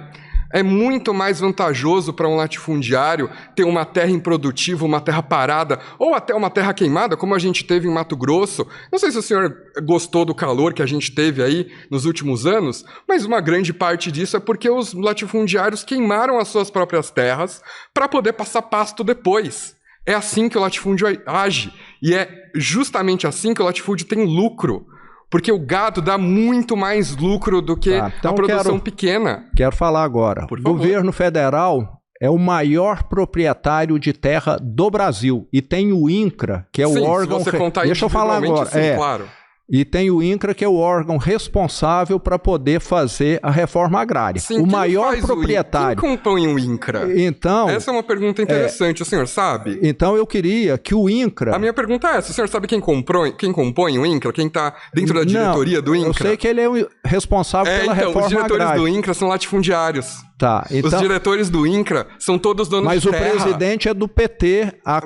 É muito mais vantajoso para um latifundiário ter uma terra improdutiva, uma terra parada, ou até uma terra queimada, como a gente teve em Mato Grosso. Não sei se o senhor gostou do calor que a gente teve aí nos últimos anos, mas uma grande parte disso é porque os latifundiários queimaram as suas próprias terras para poder passar pasto depois. É assim que o latifúndio age, e é justamente assim que o latifúndio tem lucro. Porque o gado dá muito mais lucro do que a produção pequena. Quero falar agora. O governo federal é o maior proprietário de terra do Brasil. E tem o INCRA, que é o órgão... Se você contar Deixa eu falar agora. Sim, claro. E tem o INCRA, que é o órgão responsável para poder fazer a reforma agrária. Sim, o maior proprietário. Quem compõe o INCRA? Então, essa é uma pergunta interessante, o senhor sabe? Então eu queria que o INCRA... A minha pergunta é essa, o senhor sabe quem compõe o INCRA? Quem está dentro da diretoria do INCRA? Eu sei que ele é o responsável pela reforma agrária. Os diretores do INCRA são latifundiários. Tá, então, os diretores do INCRA são todos donos de terra. Mas o presidente é do PT há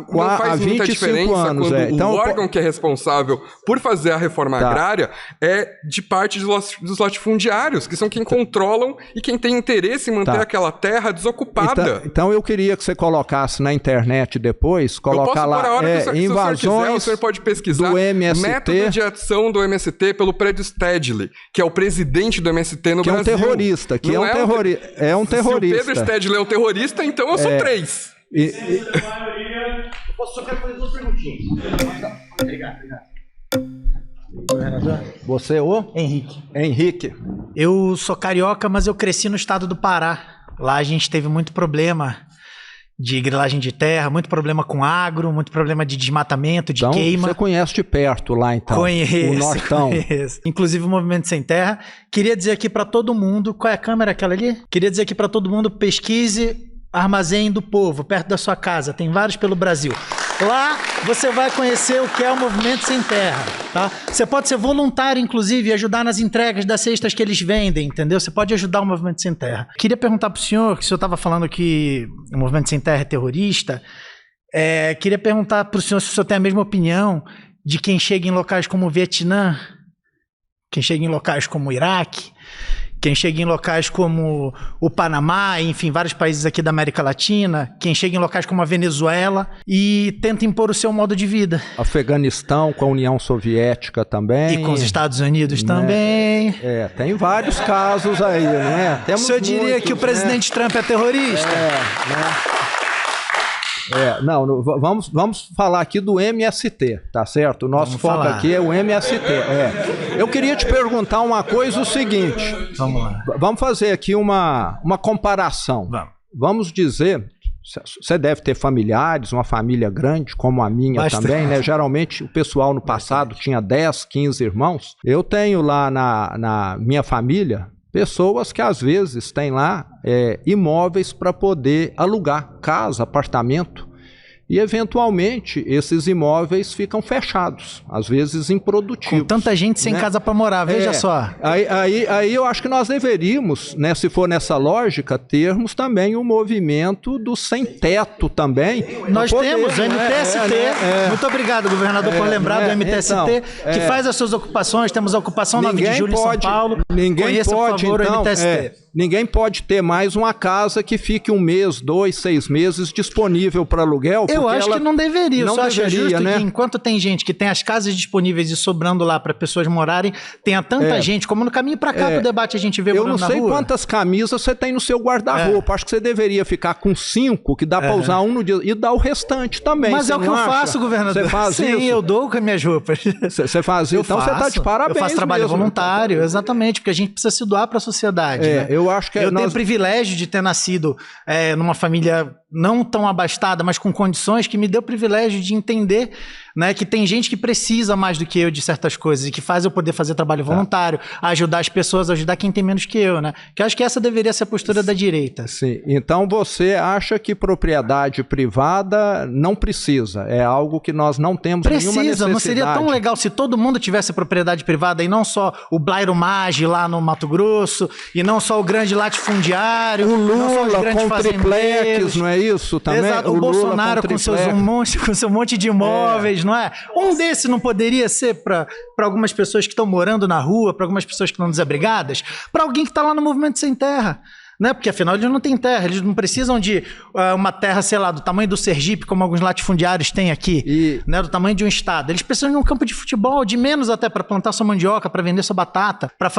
25 anos. Então, o órgão que é responsável por fazer a reforma agrária é de parte dos latifundiários, que são quem controlam e quem tem interesse em manter aquela terra desocupada. Então eu queria que você colocasse na internet depois, colocar lá invasões o senhor pode pesquisar do MST, método de ação do MST pelo Prédio Stedley, que é o presidente do MST no Brasil. Que é um terrorista, é um terrorista. Se o Pedro Stedley é um terrorista, então eu sou 3. Eu só quero fazer 2 perguntinhas. Obrigado. Você o? Henrique. Eu sou carioca, mas eu cresci no estado do Pará. Lá a gente teve muito problema de grilagem de terra, muito problema com agro, muito problema de desmatamento, de queima. Você conhece de perto lá, então? Conheço. O Nortão. Conheço. Inclusive o Movimento Sem Terra. Queria dizer aqui para todo mundo... Qual é a câmera aquela ali? Queria dizer aqui para todo mundo, pesquise Armazém do Povo, perto da sua casa. Tem vários pelo Brasil. Lá você vai conhecer o que é o Movimento Sem Terra, tá? Você pode ser voluntário, inclusive, e ajudar nas entregas das cestas que eles vendem, entendeu? Você pode ajudar o Movimento Sem Terra. Queria perguntar pro senhor, que o senhor estava falando que o Movimento Sem Terra é terrorista. Queria perguntar pro senhor se o senhor tem a mesma opinião de quem chega em locais como o Vietnã, quem chega em locais como o Iraque, quem chega em locais como o Panamá, enfim, vários países aqui da América Latina, quem chega em locais como a Venezuela e tenta impor o seu modo de vida. Afeganistão, com a União Soviética também. E com os Estados Unidos também. Tem vários casos aí, né? O senhor diria que o presidente Trump é terrorista? Não, vamos falar aqui do MST, tá certo? O nosso foco aqui é o MST. Eu queria te perguntar uma coisa, o seguinte. Vamos lá. Vamos fazer aqui uma comparação. Vamos dizer, você deve ter familiares, uma família grande, como a minha também, né? Geralmente o pessoal no passado tinha 10, 15 irmãos. Eu tenho lá na minha família pessoas que às vezes têm lá imóveis para poder alugar, casa, apartamento, e eventualmente esses imóveis ficam fechados, às vezes improdutivos. Com tanta gente sem casa para morar, veja só. Aí eu acho que nós deveríamos, né, se for nessa lógica, termos também o movimento do sem teto também. Nós temos o MTST, muito obrigado, governador, por lembrar do MTST, que faz as suas ocupações. Temos a ocupação 9 de julho em São Paulo. Conheça, por favor, o MTST. Ninguém pode ter mais uma casa que fique 1 mês, 2, 6 meses disponível para aluguel. Eu acho que não deveria. Não deveria, justo, né? Que enquanto tem gente que tem as casas disponíveis e sobrando lá para pessoas morarem, tenha tanta gente, como no caminho para cá do debate a gente vê morando na rua. Eu não sei quantas camisas você tem no seu guarda-roupa. Acho que você deveria ficar com 5, que dá para usar um no dia, e dar o restante também. Mas é o que eu faço, governador. Você faz isso? Sim, eu dou com as minhas roupas. Você faz isso? Então você está de parabéns. Eu faço trabalho voluntário, exatamente, porque a gente precisa se doar para a sociedade. Né? Eu acho que eu tenho o privilégio de ter nascido numa família não tão abastada, mas com condições, que me deu o privilégio de entender, né, que tem gente que precisa mais do que eu de certas coisas e que faz eu poder fazer trabalho voluntário, ajudar as pessoas, ajudar quem tem menos que eu, né? Que eu acho que essa deveria ser a postura da direita. Sim. Então você acha que propriedade privada não precisa? É algo que nós não temos nenhuma necessidade. Não seria tão legal se todo mundo tivesse propriedade privada e não só o Blairo Maggi lá no Mato Grosso e não só o grande latifundiário, o Lula com triplex, não é isso também? Exato, o Bolsonaro com seu monte de imóveis, não é? Um desses não poderia ser para algumas pessoas que estão morando na rua, para algumas pessoas que estão desabrigadas, para alguém que está lá no Movimento Sem Terra. Né? Porque afinal eles não têm terra, eles não precisam de uma terra, sei lá, do tamanho do Sergipe, como alguns latifundiários têm aqui, né? Do tamanho de um estado. Eles precisam de um campo de futebol, de menos até para plantar sua mandioca, para vender sua batata, para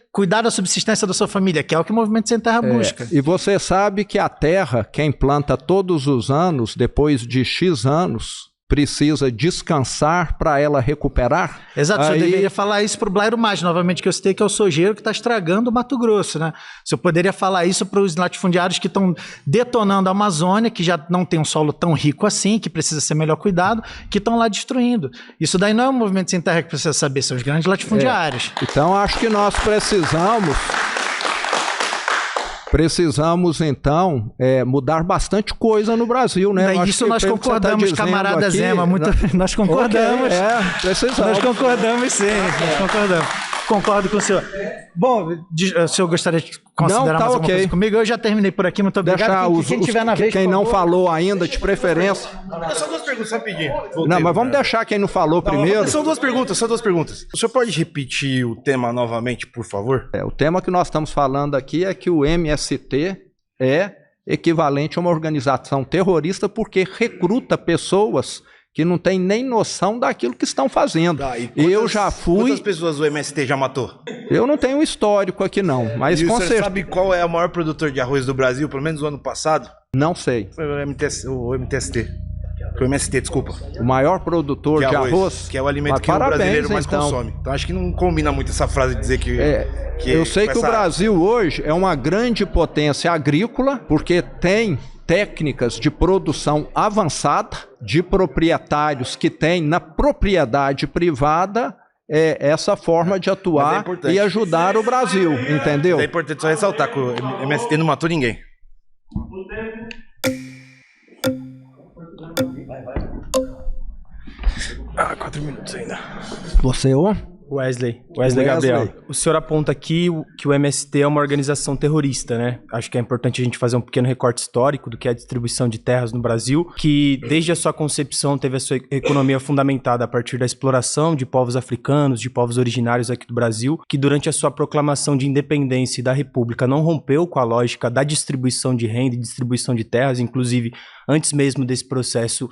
cuidar da subsistência da sua família, que é o que o Movimento Sem Terra busca. E você sabe que a terra, quem planta todos os anos, depois de X anos, precisa descansar para ela recuperar? Exato, o senhor deveria falar isso para o Blairo Maggi, novamente, que eu citei, que é o sojeiro que está estragando o Mato Grosso, né? O senhor poderia falar isso para os latifundiários que estão detonando a Amazônia, que já não tem um solo tão rico assim, que precisa ser melhor cuidado, que estão lá destruindo. Isso daí não é o Movimento Sem Terra que precisa saber, são os grandes latifundiários. Então, acho que nós Precisamos, então, mudar bastante coisa no Brasil, né? Isso nós concordamos, camarada aqui, Zema. Nós concordamos. Okay, precisamos. Nós concordamos, sim. Nós concordamos. Concordo com o senhor. Bom, o senhor gostaria de considerar mais alguma coisa comigo? Eu já terminei por aqui, muito obrigado. Quem tiver na vez, quem não falou ainda, de preferência. Só 2 perguntas, rapidinho. Não, mas vamos deixar quem não falou primeiro. São 2 perguntas, O senhor pode repetir o tema novamente, por favor? O tema que nós estamos falando aqui é que o MST é equivalente a uma organização terrorista porque recruta pessoas que não tem nem noção daquilo que estão fazendo. Eu já fui... Quantas pessoas o MST já matou? Eu não tenho um histórico aqui não, mas com certeza... sabe qual é o maior produtor de arroz do Brasil, pelo menos no ano passado? Não sei. Foi o MST. Foi o MST, desculpa. O maior produtor de arroz? Que é o alimento que o brasileiro mais consome. Então acho que não combina muito essa frase de dizer que... eu sei que o Brasil hoje é uma grande potência agrícola, porque tem técnicas de produção avançada, de proprietários que têm na propriedade privada essa forma de atuar e ajudar o Brasil, entendeu? É importante só ressaltar que o MST não matou ninguém. 4 minutos ainda. Você, ô? Wesley Gabriel. O senhor aponta aqui que o MST é uma organização terrorista, né? Acho que é importante a gente fazer um pequeno recorte histórico do que é a distribuição de terras no Brasil, que desde a sua concepção teve a sua economia fundamentada a partir da exploração de povos africanos, de povos originários aqui do Brasil, que durante a sua proclamação de independência e da República não rompeu com a lógica da distribuição de renda e distribuição de terras, inclusive antes mesmo desse processo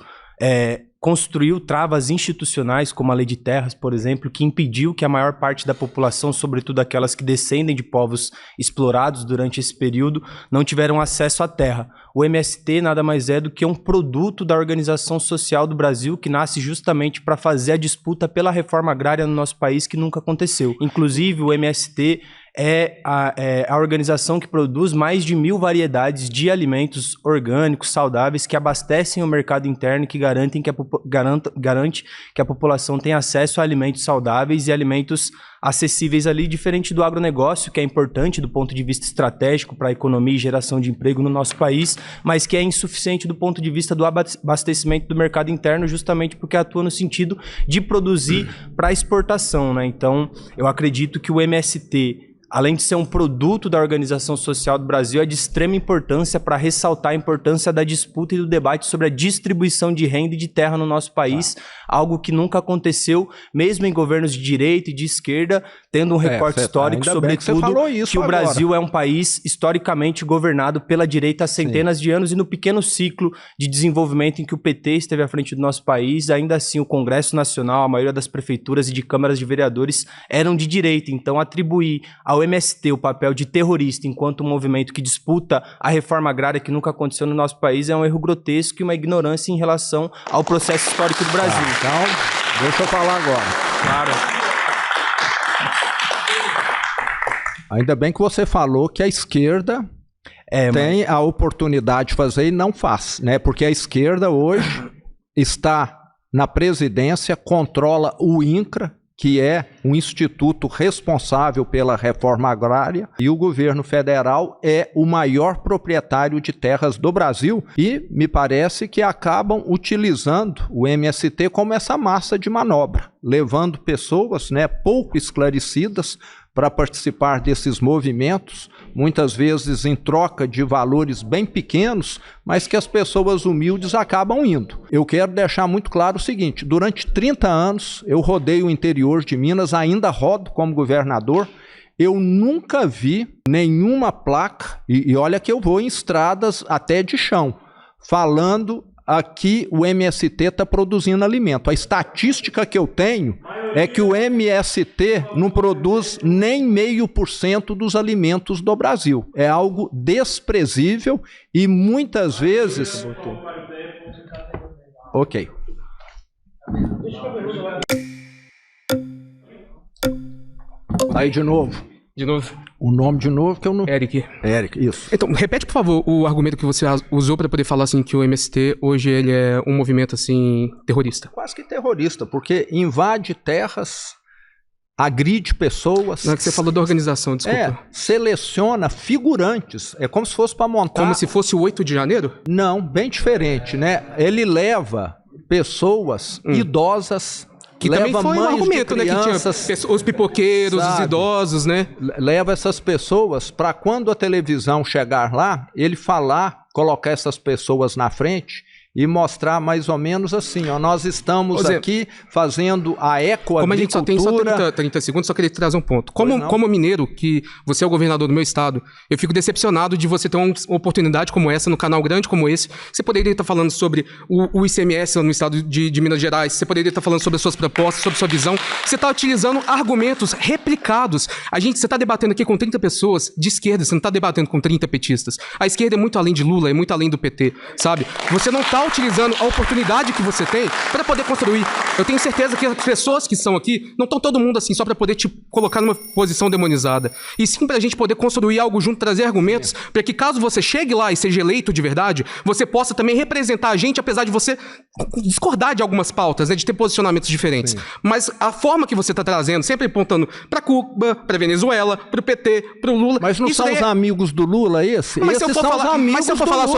construiu travas institucionais, como a Lei de Terras, por exemplo, que impediu que a maior parte da população, sobretudo aquelas que descendem de povos explorados durante esse período, não tiveram acesso à terra. O MST nada mais é do que um produto da organização social do Brasil, que nasce justamente para fazer a disputa pela reforma agrária no nosso país, que nunca aconteceu. Inclusive, o MST é a organização que produz mais de 1.000 variedades de alimentos orgânicos, saudáveis, que abastecem o mercado interno e que garante que a população tenha acesso a alimentos saudáveis e alimentos acessíveis ali, diferente do agronegócio, que é importante do ponto de vista estratégico para a economia e geração de emprego no nosso país, mas que é insuficiente do ponto de vista do abastecimento do mercado interno, justamente porque atua no sentido de produzir para exportação, né? Então, eu acredito que o MST, além de ser um produto da organização social do Brasil, é de extrema importância para ressaltar a importância da disputa e do debate sobre a distribuição de renda e de terra no nosso país, algo que nunca aconteceu, mesmo em governos de direita e de esquerda, tendo um recorte histórico, sobretudo, que o Brasil é um país historicamente governado pela direita há centenas de anos, e no pequeno ciclo de desenvolvimento em que o PT esteve à frente do nosso país, ainda assim o Congresso Nacional, a maioria das prefeituras e de câmaras de vereadores eram de direita. Então, atribuir ao MST o papel de terrorista enquanto um movimento que disputa a reforma agrária, que nunca aconteceu no nosso país, é um erro grotesco e uma ignorância em relação ao processo histórico do Brasil. Então, deixa eu falar agora. Claro. Ainda bem que você falou que a esquerda tem a oportunidade de fazer e não faz, né? Porque a esquerda hoje está na presidência, controla o INCRA, que é um instituto responsável pela reforma agrária, e o governo federal é o maior proprietário de terras do Brasil, e me parece que acabam utilizando o MST como essa massa de manobra, levando pessoas, né, pouco esclarecidas para participar desses movimentos, muitas vezes em troca de valores bem pequenos, mas que as pessoas humildes acabam indo. Eu quero deixar muito claro o seguinte: durante 30 anos eu rodei o interior de Minas, ainda rodo como governador, eu nunca vi nenhuma placa, e olha que eu vou em estradas até de chão, falando aqui o MST está produzindo alimento. A estatística que eu tenho é que o MST não produz nem 0,5% dos alimentos do Brasil. É algo desprezível e muitas vezes... Ok. Aí de novo. De novo. O nome de novo que eu não... Eric, isso. Então, repete, por favor, o argumento que você usou para poder falar assim que o MST hoje ele é um movimento assim terrorista. Quase que terrorista, porque invade terras, agride pessoas... Não é que você falou da organização, desculpa. Seleciona figurantes, é como se fosse para montar... Como se fosse o 8 de janeiro? Não, bem diferente, né? Ele leva pessoas idosas... Que também foi um argumento, né? Que tinha os pipoqueiros, sabe, os idosos, né? Leva essas pessoas para quando a televisão chegar lá, ele falar, colocar essas pessoas na frente e mostrar mais ou menos assim, ó, nós estamos aqui fazendo a ecoagricultura... Como a gente só tem só 30 segundos, só queria trazer um ponto. Como mineiro, que você é o governador do meu estado, eu fico decepcionado de você ter uma oportunidade como essa, no canal grande como esse. Você poderia estar falando sobre o ICMS no estado de Minas Gerais, você poderia estar falando sobre as suas propostas, sobre sua visão. Você está utilizando argumentos replicados. Você está debatendo aqui com 30 pessoas de esquerda, você não está debatendo com 30 petistas. A esquerda é muito além de Lula, é muito além do PT, sabe? Você não está utilizando a oportunidade que você tem para poder construir. Eu tenho certeza que as pessoas que estão aqui não estão todo mundo assim só para poder te colocar numa posição demonizada. E sim para a gente poder construir algo junto, trazer argumentos para que caso você chegue lá e seja eleito de verdade, você possa também representar a gente, apesar de você discordar de algumas pautas, né, de ter posicionamentos diferentes. Sim. Mas a forma que você está trazendo, sempre apontando para Cuba, para Venezuela, para o PT, para o Lula... Mas não são os amigos do Lula esse? Mas se eu for falar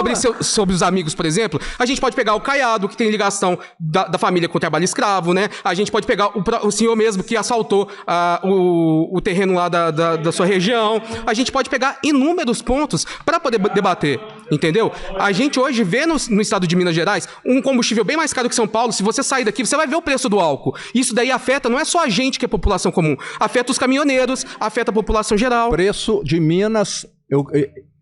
sobre os amigos, por exemplo, a gente pode pegar o Caiado, que tem ligação da família com o trabalho escravo, né? A gente pode pegar o senhor mesmo que assaltou o terreno lá da sua região. A gente pode pegar inúmeros pontos para poder debater, entendeu? A gente hoje vê no estado de Minas Gerais um combustível bem mais caro que São Paulo. Se você sair daqui, você vai ver o preço do álcool. Isso daí afeta, não é só a gente que é população comum, afeta os caminhoneiros, afeta a população geral. Preço de Minas,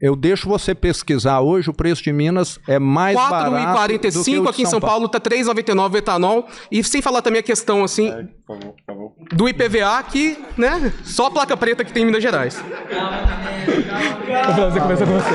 eu deixo você pesquisar hoje, o preço de Minas é mais barato do que o de São Paulo. Aqui em São Paulo tá R$3,99 o etanol, e sem falar também a questão, assim, do IPVA, que, né, só a placa preta que tem em Minas Gerais. Começa com você.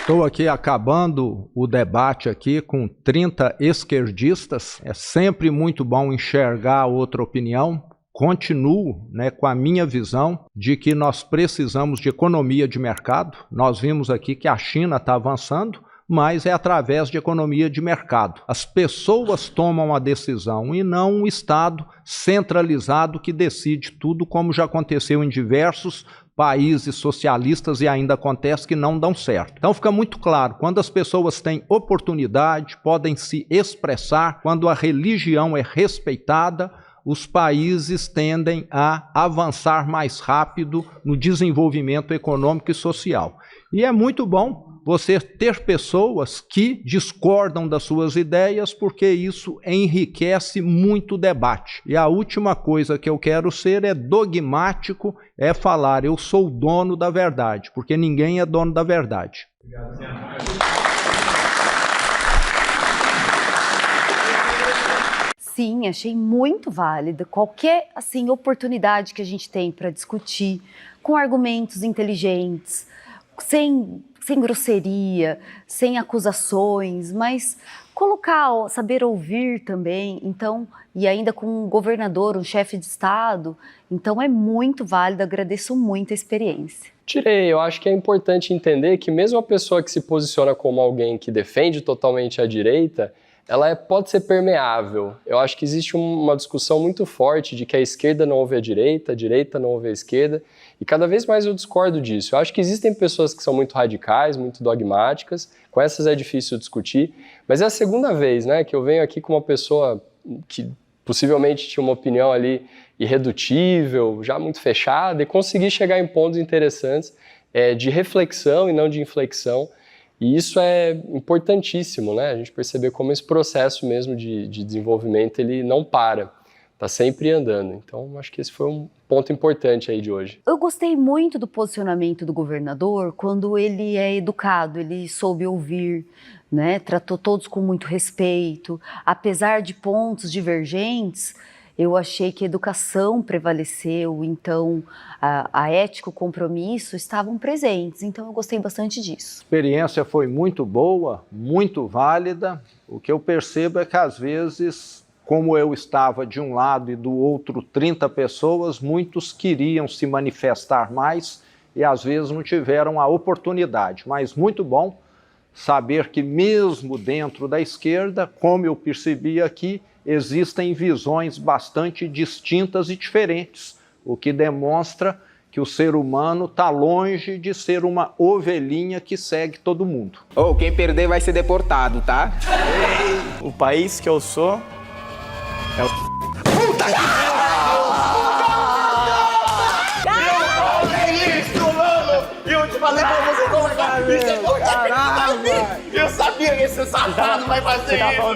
Estou aqui acabando o debate aqui com 30 esquerdistas. É sempre muito bom enxergar outra opinião. Continuo, né, com a minha visão de que nós precisamos de economia de mercado. Nós vimos aqui que a China está avançando, mas é através de economia de mercado. As pessoas tomam a decisão e não um Estado centralizado que decide tudo, como já aconteceu em diversos países socialistas e ainda acontece que não dão certo. Então fica muito claro, quando as pessoas têm oportunidade, podem se expressar, quando a religião é respeitada, os países tendem a avançar mais rápido no desenvolvimento econômico e social. E é muito bom você ter pessoas que discordam das suas ideias, porque isso enriquece muito o debate. E a última coisa que eu quero ser é dogmático, é falar, eu sou o dono da verdade, porque ninguém é dono da verdade. Sim, achei muito válida qualquer oportunidade que a gente tem para discutir com argumentos inteligentes, sem grosseria, sem acusações, mas saber ouvir também, então, e ainda com um governador, um chefe de Estado, então é muito válido, agradeço muito a experiência. Eu acho que é importante entender que mesmo a pessoa que se posiciona como alguém que defende totalmente a direita, ela pode ser permeável. Eu acho que existe uma discussão muito forte de que a esquerda não ouve a direita não ouve a esquerda, e cada vez mais eu discordo disso. Eu acho que existem pessoas que são muito radicais, muito dogmáticas, com essas é difícil discutir, mas é a segunda vez, né, que eu venho aqui com uma pessoa que possivelmente tinha uma opinião ali irredutível, já muito fechada, e consegui chegar em pontos interessantes de reflexão e não de inflexão. E isso é importantíssimo, né? A gente perceber como esse processo mesmo de desenvolvimento, ele não para, está sempre andando. Então, acho que esse foi um ponto importante aí de hoje. Eu gostei muito do posicionamento do governador quando ele é educado, ele soube ouvir, né? Tratou todos com muito respeito. Apesar de pontos divergentes, eu achei que a educação prevaleceu, então a ética, o compromisso estavam presentes, então eu gostei bastante disso. A experiência foi muito boa, muito válida. O que eu percebo é que às vezes, como eu estava de um lado e do outro 30 pessoas, muitos queriam se manifestar mais e às vezes não tiveram a oportunidade, mas muito bom saber que mesmo dentro da esquerda, como eu percebi aqui, existem visões bastante distintas e diferentes, o que demonstra que o ser humano está longe de ser uma ovelhinha que segue todo mundo. Quem perder vai ser deportado, tá? O país que eu sou é o... Puta que eu te falei pra você colocar isso, eu sabia que esse safado vai fazer isso!